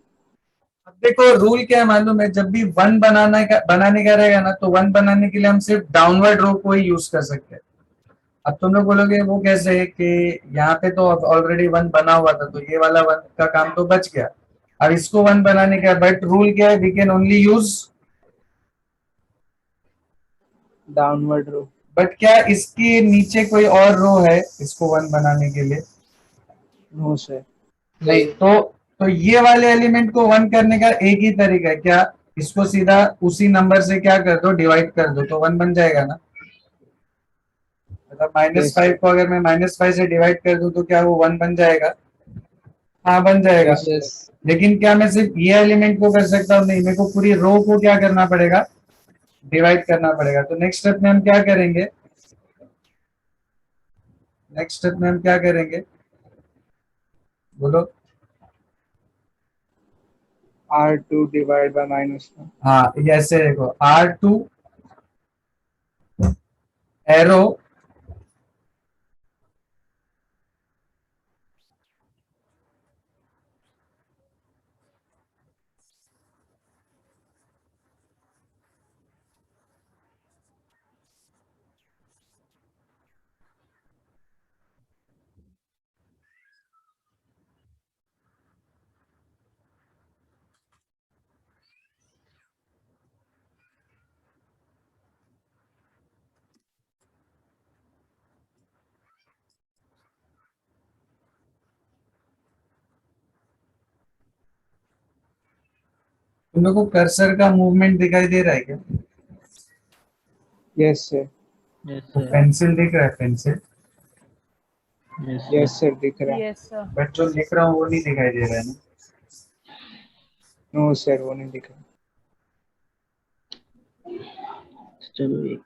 A: अब देखो रूल क्या है मालूम है, जब भी 1 बनाने का रहेगा ना, तो 1 बनाने के लिए हम सिर्फ डाउनवर्ड रो को ही यूज कर सकते हैं। अब तुम लोग बोलोगे वो कैसे है कि यहाँ पे तो ऑलरेडी 1 बना हुआ था, तो ये वाला 1 का काम तो बच गया। अब इसको 1 बनाने का, बट रूल क्या है, we can only use.
G: Downward row.
A: But क्या इसके नीचे कोई और रो है इसको 1 बनाने के लिए?
G: No sir.
A: नहीं, तो ये वाले एलिमेंट को 1 करने का एक ही तरीका है, क्या? इसको सीधा उसी नंबर से क्या कर दो, डिवाइड कर दो, तो 1 बन जाएगा ना। मतलब
G: Yes,
A: -5
G: sir.
A: को अगर मैं -5 से डिवाइड कर दूं तो क्या वो 1 बन जाएगा? हाँ बन जाएगा।
G: Yes, sir.
A: लेकिन क्या मैं सिर्फ ये एलिमेंट को कर सकता हूँ? नहीं, मेरे को पूरी रो को क्या करना पड़ेगा, डिवाइड करना पड़ेगा। तो नेक्स्ट स्टेप में हम क्या करेंगे? नेक्स्ट स्टेप में हम क्या करेंगे, बोलो।
G: R2 divided by -1.
A: हाँ, ये ऐसे देखो, R2 एरो तुम लोग को कर्सर का मूवमेंट दिखाई दे रहा है क्या?
G: Yes, sir.
B: Yes,
A: वो
B: sir.
A: पेंसिल दिख रहा है, pencil.
B: Yes,
G: Yes,
B: sir.
G: sir. दिख रहा है।
C: Yes, sir.
A: बट जो लिख रहा हूँ वो नहीं दिखाई दे रहा है ना।
G: नो सर, वो नहीं दिख रहा।
B: चलो एक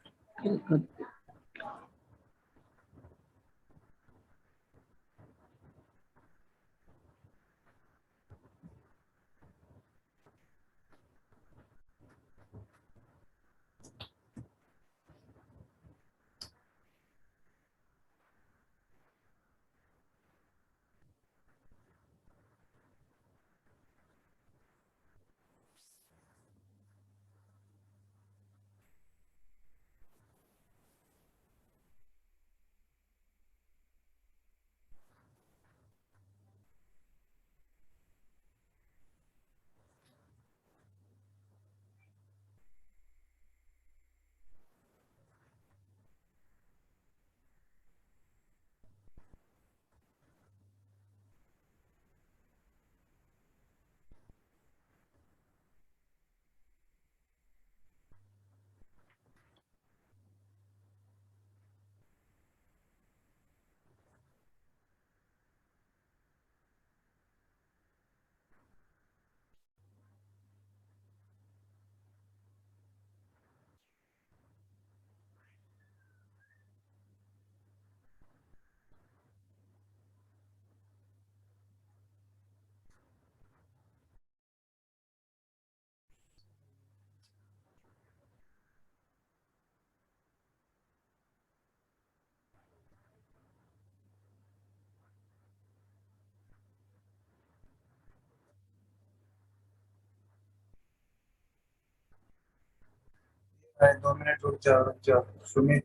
A: 2 मिनट रुक जाओ सुमित,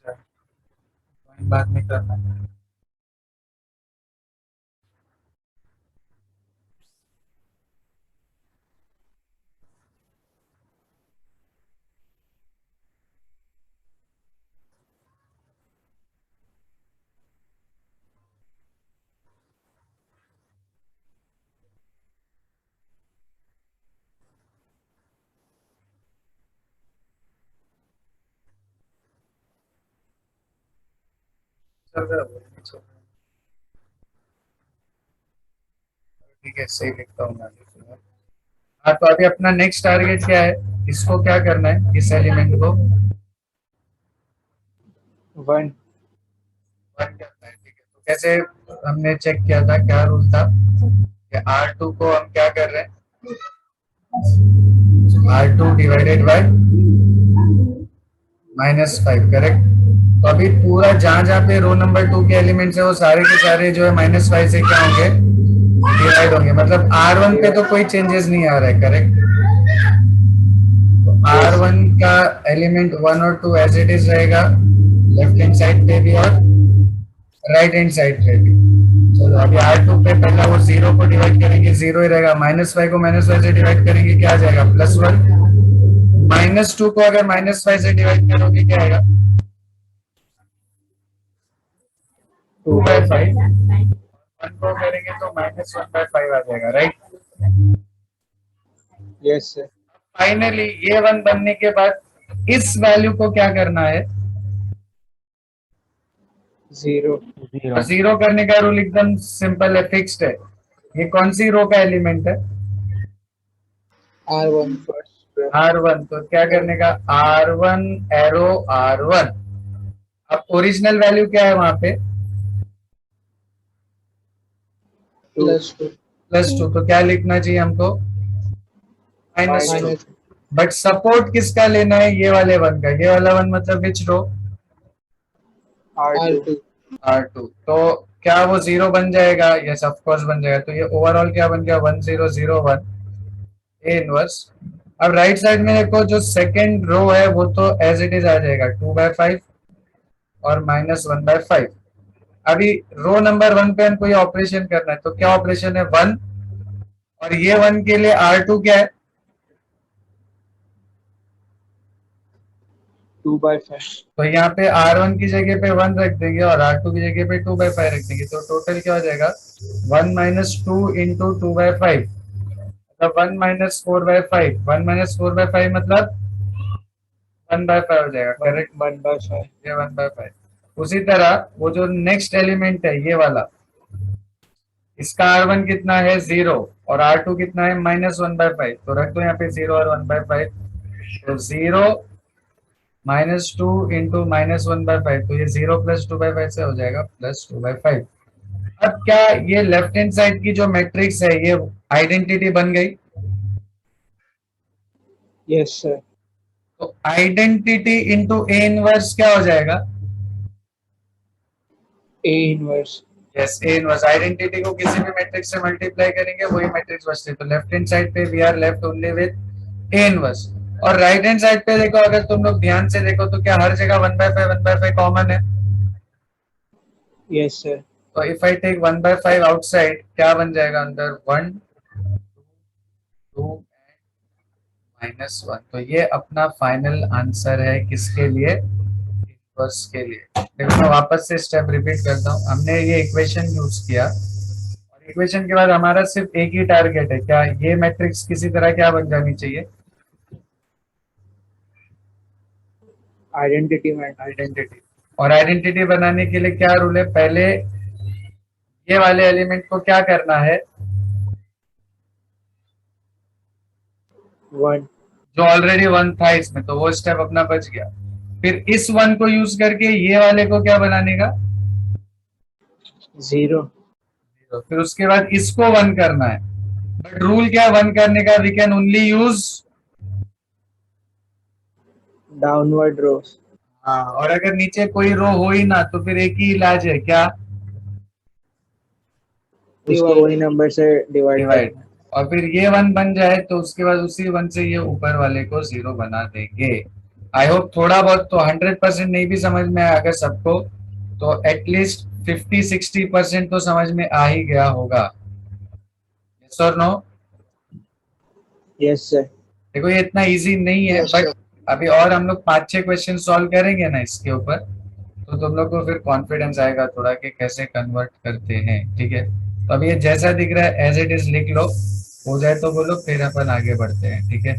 A: रुक जाओ, बाद में करना। चल रहा है, चल रहा है। ठीक है, सही लिखता हूँ मैं। हाँ, तो अभी अपना नेक्स्ट टारगेट क्या है? इसको क्या करना है, इस एलिमेंट को
G: 1
A: 1 करना है। ठीक है, तो कैसे हमने चेक किया था, क्या रूल था कि R2 को हम क्या कर रहे हैं, R2 डिवाइडेड बाय -5, करेक्ट। तो अभी पूरा जहां जहां पे रो नंबर 2 के एलिमेंट्स है वो सारे के सारे जो है -5 से क्या होंगे, डिवाइड होंगे। मतलब R1 पे तो कोई चेंजेस नहीं आ रहा है, करेक्ट। तो R1 का एलिमेंट 1 और 2 एज इट इज रहेगा, लेफ्ट हैंड साइड पे भी और राइट हैंड साइड पे भी। चलो अभी R2 पे पहला वो 0 को डिवाइड करेंगे, 0 ही रहेगा। -5 को -5 से डिवाइड करेंगे, क्या आ जाएगा, +1। -2 को अगर -5 से डिवाइड करोगे क्या आएगा, 2/5। 1 को करेंगे तो -1/5 आ जाएगा, राइट।
G: Yes sir.
A: फाइनली ये 1 बनने के बाद इस वैल्यू को क्या करना है,
G: 0
A: और 0 करने का रूल एकदम सिंपल है, फिक्स्ड है। ये कौन सी रो का एलिमेंट है,
G: R1 फर्स्ट।
A: R1। तो क्या करने का, R1 एरो R1। अब ओरिजिनल वैल्यू क्या है वहां पे,
G: +2
A: +2। तो क्या लिखना चाहिए हमको, -2। बट सपोर्ट किसका लेना है, ये वाले 1 का। ये वाला 1 मतलब विच रो,
G: R2
A: R2। तो क्या वो 0 बन जाएगा, यस ऑफ कोर्स बन जाएगा। तो ये ओवरऑल क्या बन गया, 1 0 0 1 ए इनवर्स। अब राइट साइड में देखो, जो सेकंड रो है वो तो एज इट इज आ जाएगा, 2/5 और -1/5। अभी रो नंबर 1 पे हमको ये ऑपरेशन करना है, तो क्या ऑपरेशन है, 1। और ये 1 के लिए R2 क्या है,
G: 2/5
A: तो यहाँ पे R1 की जगह पे 1 रख देंगे और R2 की जगह पे 2/5 रख देंगे। तो टोटल क्या हो जाएगा, 1 - 2 इंटू 2/5, मतलब 1 - 4/5। 1 - 4/5 मतलब 1/5 हो जाएगा, करेक्ट।
G: 1/5
A: ये 1/5। उसी तरह वो जो नेक्स्ट एलिमेंट है ये वाला, इसका R1 कितना है, 0, और R2 कितना है, -1/5। तो रख दो यहाँ पे 0 और 1/5। तो 0 -2 इंटू -1/5, तो ये 0 + 2/5 से हो जाएगा +2/5। अब क्या ये लेफ्ट हैंड साइड की जो मैट्रिक्स है ये आइडेंटिटी बन गई,
G: यस सर।
A: तो आइडेंटिटी इंटू ए इनवर्स क्या हो जाएगा,
G: A inverse.
A: Yes, A inverse. Identity को किसी भी मैट्रिक्स से मल्टीप्लाई करेंगे वही मैट्रिक्स बचती है। तो लेफ्ट हैंड साइड पे we are left only with A inverse. और राइट हैंड साइड पे देखो, अगर तुम लोग ध्यान से देखो तो क्या हर जगह 1/5 कॉमन है।
G: Yes sir.
A: तो इफ आई टेक 1/5 आउटसाइड, क्या बन जाएगा अंदर, 1 2 -1। तो ये अपना फाइनल आंसर है, किसके लिए, इनवर्स के लिए। देखो मैं वापस से स्टेप रिपीट करता हूँ। हमने ये इक्वेशन यूज किया और इक्वेशन के बाद हमारा सिर्फ एक ही टारगेट है, क्या ये मैट्रिक्स किसी तरह क्या बन जानी चाहिए,
G: आइडेंटिटी मैट्रिक्स।
A: आइडेंटिटी। और आइडेंटिटी बनाने के लिए क्या रूल है, पहले ये वाले एलिमेंट को क्या करना है,
G: 1
A: जो ऑलरेडी 1 था इसमें, तो वो स्टेप अपना बच गया। फिर इस 1 को यूज करके ये वाले को क्या बनाने का,
G: 0
A: फिर उसके बाद इसको 1 करना है। बट रूल क्या, 1 करने का we can only use,
G: downward rows.
A: हाँ, और अगर नीचे कोई रो हो ही ना तो फिर एक ही इलाज है, क्या,
G: उसको वही नंबर से डिवाइड
A: डिवाइड। और फिर ये 1 बन जाए तो उसके बाद उसी 1 से ये ऊपर वाले को 0 बना देंगे। आई होप थोड़ा बहुत तो 100% नहीं भी समझ में आया अगर सबको, तो एटलीस्ट 50-60% तो समझ में आ ही गया होगा। यस और नो?
G: Yes, sir.
A: देखो ये इतना इजी नहीं है,
G: Yes,
A: बट
G: sir.
A: अभी और हम लोग 5-6 क्वेश्चन सॉल्व करेंगे ना इसके ऊपर, तो तुम लोग को फिर कॉन्फिडेंस आएगा थोड़ा कि कैसे कन्वर्ट करते हैं। ठीक है, तो अभी ये जैसा दिख रहा है एज इट इज लिख लो, हो जाए तो बोलो, फिर अपन आगे बढ़ते हैं। ठीक है,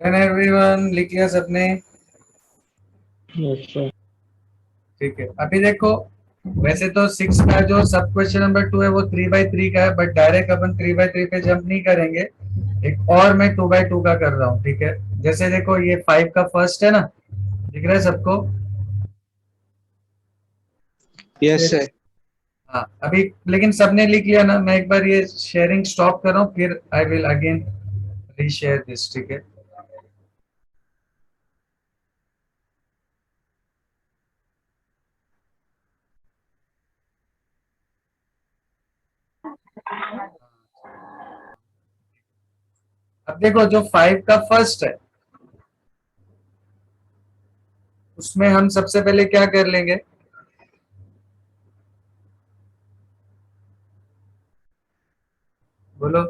A: Then everyone लिख लिया सबने?
G: Yes, sir.
A: ठीक है, अभी देखो वैसे तो 6 का जो सब क्वेश्चन नंबर 2 है वो 3/3 का है, बट डायरेक्ट अपन 3/3 पे जंप नहीं करेंगे, एक और मैं 2/2 का कर रहा हूँ। ठीक है, जैसे देखो ये 5 का फर्स्ट है ना, दिख रहा है सबको?
G: Yes, sir.
A: हाँ, अभी लेकिन सबने लिख लिया ना, मैं एक बार ये शेयरिंग स्टॉप कर रहा हूँ, फिर I will again reshare this. ठीक है, अब देखो जो 5 का फर्स्ट है उसमें हम सबसे पहले क्या कर लेंगे, बोलो?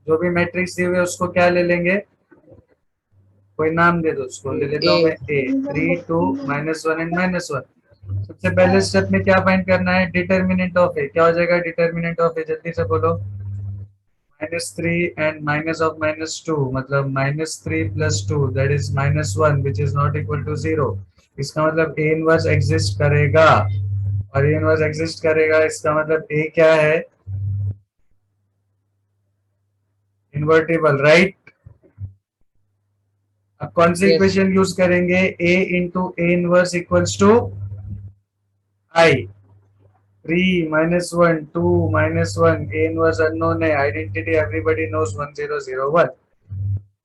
A: जो भी मैट्रिक्स दी हुई है उसको क्या ले लेंगे, कोई नाम दे दो उसको, ले लेता हूँ मैं ए। 3 2 -1 एंड -1। सबसे पहले स्टेप में क्या फाइंड करना है, डिटर्मिनेंट ऑफ ए। क्या हो जाएगा डिटर्मिनेंट ऑफ ए, जल्दी से बोलो? -3 एंड माइनस ऑफ -2, मतलब -3 + 2 that is -1 which is not equal to 0। इसका मतलब ए इनवर्स एग्जिस्ट करेगा, और ए इनवर्स एग्जिस्ट करेगा इसका मतलब ए क्या है, इन्वर्टिबल, राइट? अब कौन सी इक्वेशन यूज करेंगे, a into A inverse equals to I. 3 -1 2 -1, A inverse unknown है, आइडेंटिटी एवरीबॉडी नोस 1 0 0 1।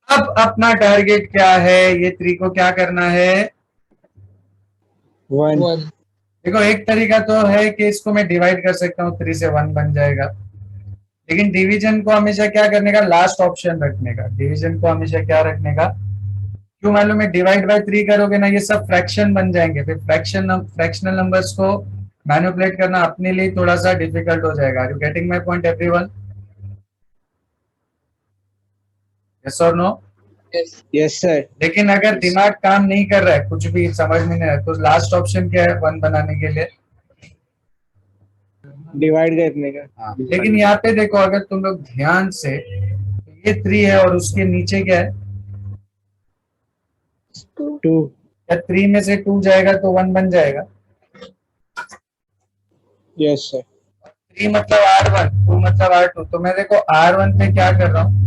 A: अब अपना टारगेट क्या है, ये 3 को क्या करना है,
G: 1.
A: देखो एक तरीका तो है कि इसको मैं डिवाइड कर सकता हूँ, 3 से 1 बन जाएगा, लेकिन डिवीजन को हमेशा क्या करने का, लास्ट ऑप्शन रखने का। डिवीजन को हमेशा क्या रखने का, क्यों मालूम है, डिवाइड बाय 3 करोगे ना, ये सब फ्रैक्शन बन जाएंगे, फिर फ्रैक्शनल नंबर्स को मैनिपुलेट करना अपने लिए थोड़ा सा डिफिकल्ट हो जाएगा। Are you getting my point everyone? Yes और नो?
G: Yes, sir.
A: लेकिन अगर दिमाग काम नहीं कर रहा है, कुछ भी समझ में नहीं आ रहा, तो लास्ट ऑप्शन क्या है 1 बनाने के लिए?
G: Divide करने का.
A: हाँ, लेकिन यहाँ पे देखो, अगर तुम लोग ध्यान से, ये 3 है और उसके नीचे क्या है,
G: 2.
A: या 3 में से 2 जाएगा तो 1 बन जाएगा।
G: Yes, sir.
A: 3 मतलब R1, 2 मतलब R2। तो मैं देखो R1 पे क्या कर रहा हूँ,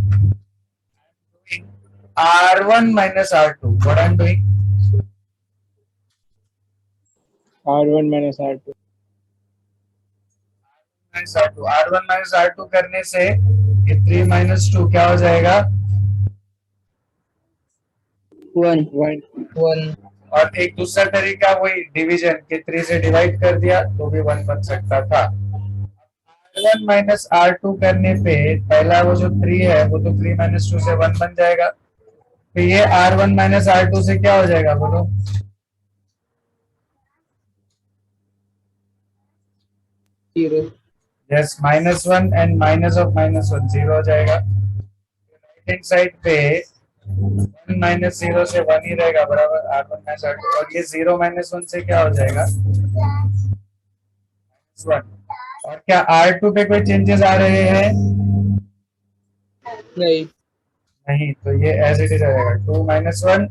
A: R1 minus R2, what I'm doing?
G: R1 minus R2.
A: minus R2, R1 minus R2 करने से ये 3 minus 2 क्या हो जाएगा,
G: 1. 1.
A: और एक दूसरा तरीका वही डिवीजन के 3 से डिवाइड कर दिया तो भी 1 बन सकता था। R1 minus R2 करने पे पहला वो जो 3 है वो तो 3 minus 2 से 1 बन जाएगा, तो ये R1 minus R2 से क्या हो जाएगा बोलो,
G: 0.
A: यस, -1 एंड माइनस ऑफ -1 0 हो जाएगा। राइट हैंड साइड पे 1 minus 0 से 1 ही रहेगा, बराबर R1 minus R2, और ये 0 minus 1 से क्या हो जाएगा, -1। और क्या R2 पे कोई चेंजेस आ रहे हैं? नहीं, तो ये एज इट इज आ जाएगा, 2 minus 1,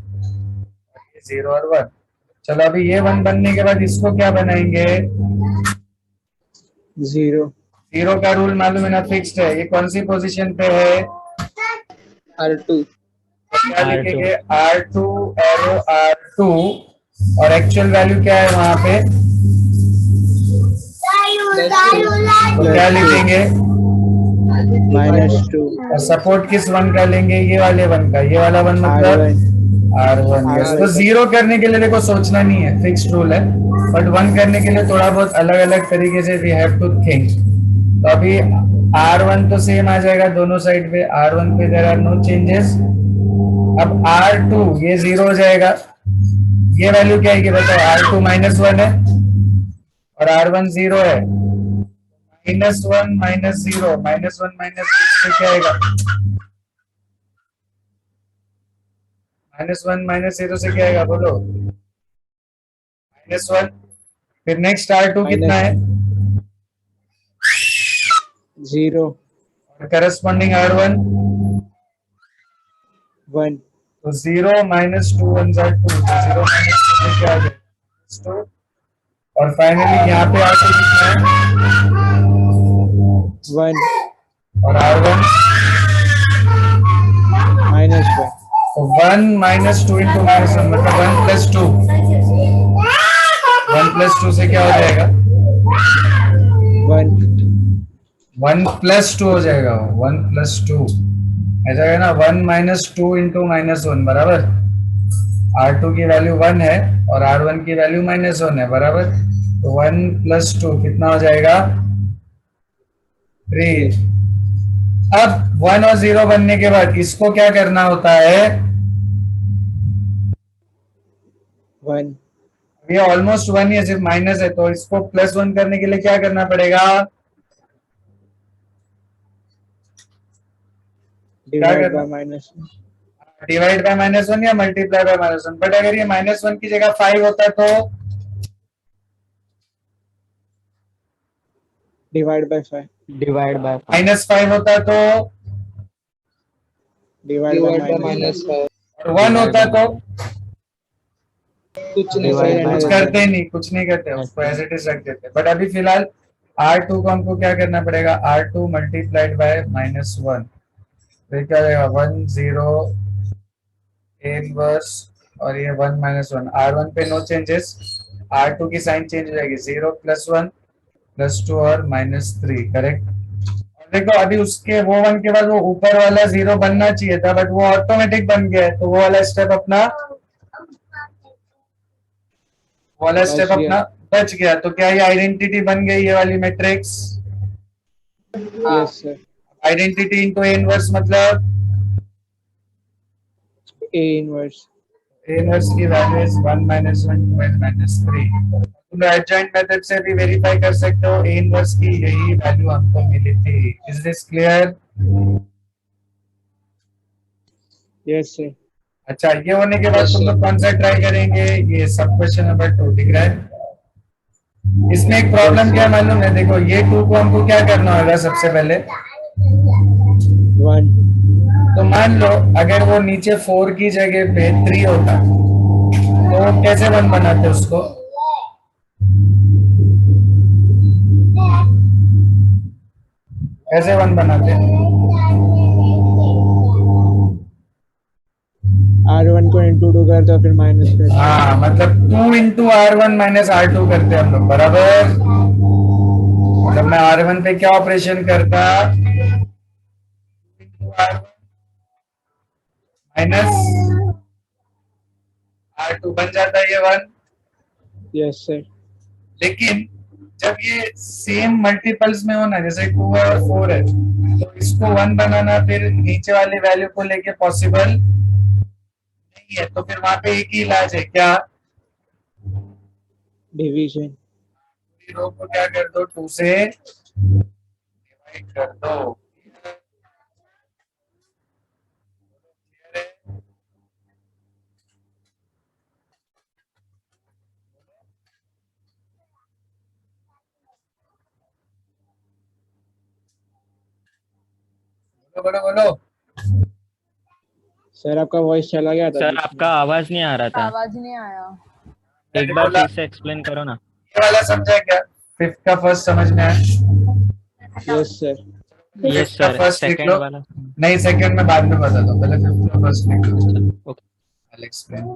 A: ये 0 और 1। चलो अभी ये 1 बनने के बाद इसको क्या बनाएंगे,
G: 0.
A: 0 का रूल मालूम है ना, फिक्स्ड है। ये कौन सी पोजीशन पे है,
G: R2.
A: क्या लिखेंगे, R2 एरो R2, और एक्चुअल वैल्यू क्या है वहां पे, तो क्या लिखेंगे,
G: -2.
A: और सपोर्ट किस 1 का लेंगे, ये वाले 1 का, ये वाला 1 मतलब R1। yes। तो 0 करने के लिए देखो सोचना नहीं है, फिक्स्ड रूल है, बट 1 करने के लिए थोड़ा बहुत अलग अलग तरीके से वी हैव टू थिंक। तो अभी R1 तो सेम आ जाएगा दोनों साइड पे, R1 पे देयर आर नो चेंजेस। अब R2 ये 0 हो जाएगा, ये वैल्यू क्या है कि बताओ, R2 -1 है और R1 0 है, -1 -0, -1 -0 से क्या आएगा, -1 -0 से क्या आएगा बोलो, -1। फिर नेक्स्ट R2 कितना है,
G: 0.
A: और करस्पॉन्डिंग R1
G: 1.
A: तो 0 - 2 1 2, तो 0 - 2 से क्या आ जाएगा, 2। और फाइनली यहाँ पे R2 कितना है,
G: 1.
A: और R1
G: -1.
A: तो 1 - 2 into -1 मतलब 1 + 2, 1 + 2 से क्या हो जाएगा,
G: 1.
A: 1 + 2 हो जाएगा, 1 + 2 ऐसा है ना, 1 - 2 into -1 बराबर, R2 की वैल्यू 1 है और R1 की वैल्यू -1 है, बराबर। तो 1 + 2 कितना हो जाएगा, 3। अब 1 और 0 बनने के बाद इसको क्या करना होता है,
G: 1.
A: ये ऑलमोस्ट 1 ही है, सिर्फ माइनस है, तो इसको +1 करने के लिए क्या करना पड़ेगा,
G: Divide by -1.
A: डिवाइड बाय -1 या मल्टीप्लाई बाय -1। बट अगर ये -1 की जगह 5 होता तो
G: Divide by 5.
B: डिवाइड बाय
A: -5 होता तो,
G: Divide by -5.
A: और 1 होता तो
G: कुछ
A: कुछ करते ही नहीं, कुछ नहीं करते, उसको एज इट इज रख देते। बट अभी फिलहाल R2 को हमको क्या करना पड़ेगा, R2 मल्टीप्लाइड बाय -1, तो क्या हो जाएगा, 1 0 इनवर्स, और ये 1 -1। R1 पे नो चेंजेस, R2 की साइन चेंज हो जाएगी, 0 + 1 + 2 और -3, करेक्ट। और देखो अभी उसके वो 1 के बाद वो ऊपर वाला 0 बनना चाहिए था, बट वो ऑटोमेटिक बन गया है, तो वो वाला स्टेप अपना बच गया, तो क्या ये आइडेंटिटी बन गई ये वाली matrix?
G: Yes, sir.
A: Identity into A inverse मतलब
G: A inverse.
A: ए इनवर्स की value is 1 minus 1 2 n minus 3। तुम एडजॉइंट मेथड से भी वेरीफाई कर सकते हो, ए इनवर्स की यही वैल्यू हमको मिली थी। Is this clear?
G: Yes, sir.
A: अच्छा, ये होने के बाद
G: Yes,
A: तुम
G: sir.
A: लोग कौन सा ट्राई करेंगे? ये सब क्वेश्चन नंबर 2, दिख रहा है? इसमें एक प्रॉब्लम क्या है मालूम है? देखो, ये 2 को हमको क्या करना होगा सबसे पहले?
G: 1.
A: तो मान लो अगर वो नीचे 4 की जगह पे 3 होता, तो कैसे 1 बनाते उसको? कैसे 1 बनाते?
G: R1 को into 2 करते हो फिर माइनस करते हो।
A: हाँ, मतलब 2 इंटू R1 माइनस R2 करते हम लोग, बराबर? मतलब मैं R1 पे क्या ऑपरेशन करता? माइनस R2 बन जाता है ये 1।
G: Yes, sir.
A: लेकिन जब ये सेम मल्टीपल्स में हो ना, जैसे 2 है और 4 है, तो इसको 1 बनाना फिर नीचे वाली वैल्यू को लेके पॉसिबल नहीं है। तो फिर वहां पे एक ही इलाज है, क्या?
G: Division.
A: रो को क्या कर दो, 2 से डिवाइड कर दो। बोलो बोलो बोलो।
G: सर आपका वॉइस चला गया था
B: सर
G: बीच में।
B: आपका आवाज नहीं आ रहा था,
H: आवाज नहीं आया।
B: एक बार फिर से एक्सप्लेन करो ना।
A: ये वाला समझा क्या? फिफ्थ का फर्स्ट समझ में आया?
G: Yes, sir.
B: यस
A: फिफ्थ का
B: सर,
A: फर्स्ट लिख
B: सेकंड
A: लो।
B: वाला।
A: नहीं, सेकंड में बाद में बता दो, पहले फिफ्थ का फर्स्ट लिख लो।
B: ओके।
A: I'll explain.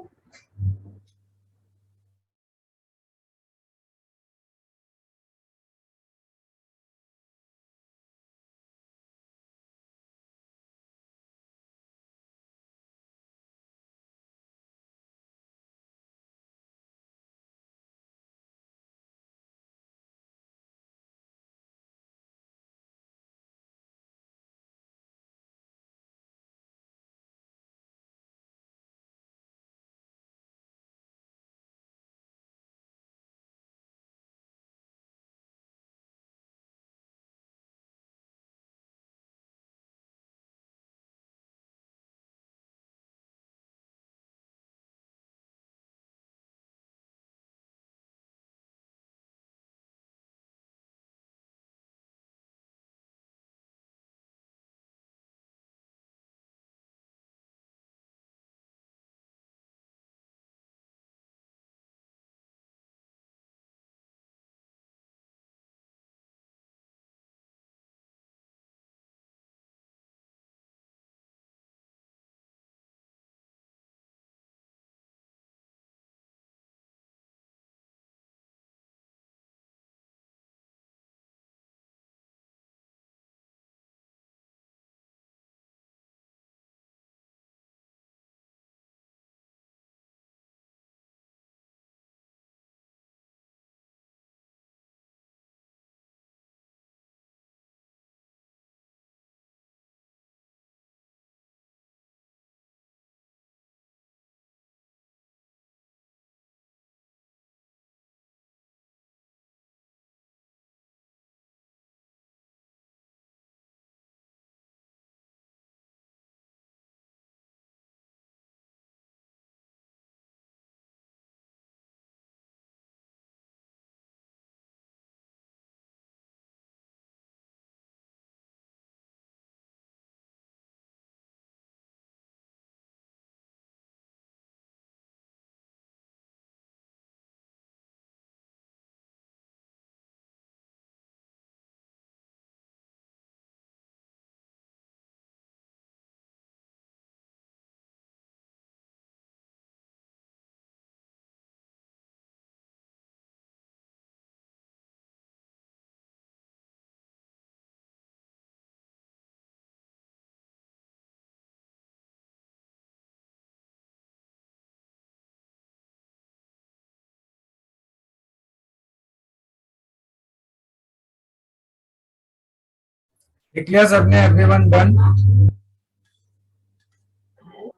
A: लिख लिया सबने? Everyone done?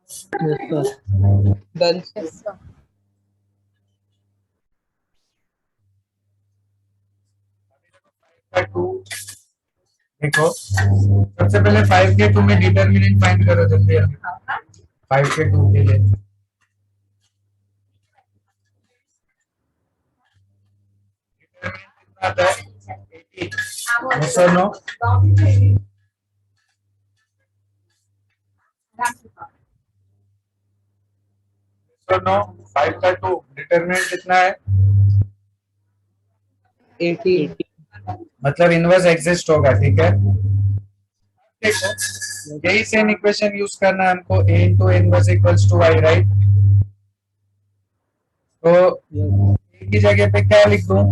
G: Yes, sir.
H: Done.
F: Yes, sir.
A: टू देखो, सबसे पहले 5 के 2 में डिटरमिनेंट फाइंड करो जल्दी। 5 के 2 के लिए डिटरमिनेंट कितना आता है? 80। yes or no? yes or no? 5 का 2 डिटरमिनेंट कितना है?
H: 80.
A: मतलब इनवर्स एग्जिस्ट होगा, ठीक है। देखो यही सेम इक्वेशन यूज करना है हमको, a into inverse equals to y, right? तो a की जगह पे क्या लिख दूं?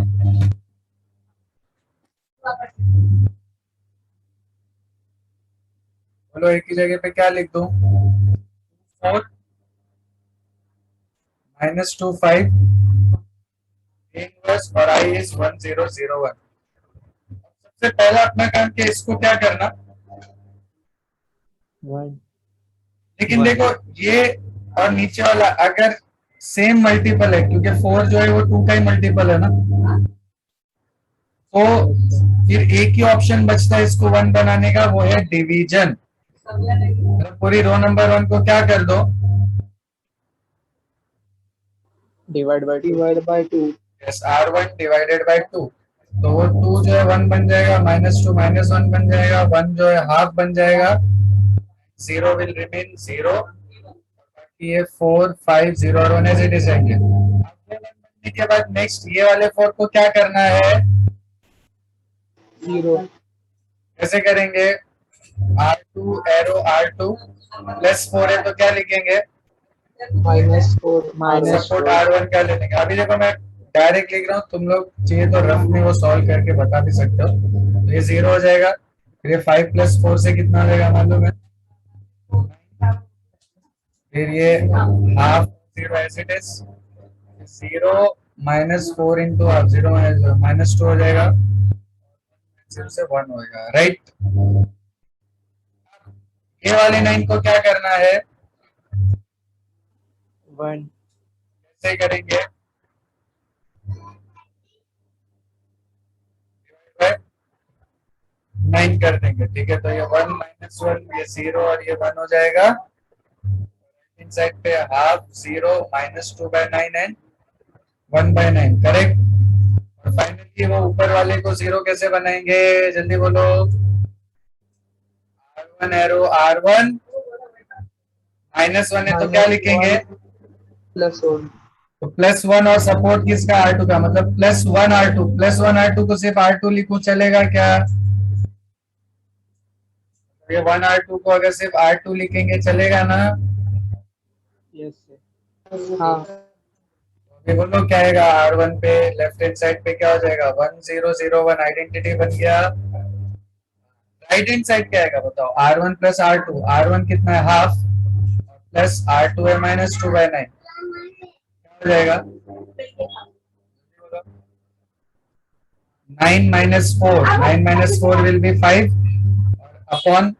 A: बोलो, a की जगह पे क्या लिख दूं? 4 माइनस 2 5 इनवर्स और i इज 1001। सबसे पहला अपना काम क्या, इसको क्या करना?
G: 1.
A: लेकिन देखो ये और नीचे वाला अगर सेम मल्टीपल है, क्योंकि 4 जो है वो 2 का ही मल्टीपल है ना, तो फिर एक ही ऑप्शन बचता है इसको 1 बनाने का, वो है डिवीजन। पूरी रो नंबर 1 को क्या कर दो?
G: Divide by 2.
A: Yes, R1 divided by 2। तो वो 2 जो है 1 बन जाएगा, -2 -1 बन जाएगा, 1 जो है हाफ बन जाएगा, 0 विल रिमेन 0, बाकी ये 4 5 0 और 1 एज इट इज आएंगे। बनने के बाद नेक्स्ट ये वाले 4 को क्या करना है?
G: 0.
A: कैसे करेंगे? R2 एरो R2 प्लस 4 है तो क्या लिखेंगे?
G: -4.
A: सपोर्ट R1 का ले लेंगे। अभी देखो मैं डायरेक्ट लिख रहा हूँ, तुम लोग चाहिए तो रफ में वो सॉल्व करके बता भी सकते हो। तो ये 0 हो जाएगा, फिर ये 5 प्लस 4 से कितना हो जाएगा मालूम है? फिर ये half 0 as it is, 0 -4 into half 0 -2 हो जाएगा, 0 से 1 होगा, राइट? ये वाली 9 को क्या करना है?
G: 1.
A: कैसे करेंगे? 9 कर देंगे, ठीक है। तो ये 1 -1 ये 0 और ये 1 हो जाएगा। इन साइड पे half 0 -2 by 9 and 1 by 9, correct. और फाइनली वो ऊपर वाले को 0 कैसे बनाएंगे? जल्दी बोलो। R1 एरो R1 -1 है तो क्या लिखेंगे?
H: +1.
A: तो +1 और सपोर्ट किसका? R2 का, मतलब +1 R2 +1 R2 को सिर्फ R2 लिखूं चलेगा क्या? ये 1 R2 को अगर सिर्फ R2 लिखेंगे चलेगा ना?
G: Yes, sir.
H: हाँ.
A: ये बोलो क्या आएगा? R1 पे लेफ्ट हैंड साइड पे क्या हो जाएगा? 1001 आइडेंटिटी बन गया। राइट हैंड साइड क्या आएगा बताओ? R1 प्लस R2, R1 कितना है? हाफ, प्लस R2 है -2 by 9, क्या हो जाएगा? 9 -4, 9 -4 विल बी 5 अपॉन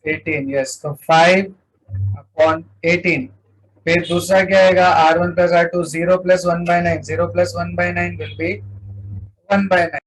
A: 18, यस। तो 5 अपॉन 18। फिर दूसरा क्या आएगा? R1 plus R2, 0 plus 1 by 9, 0 plus 1 by 9 will be 1 by 9।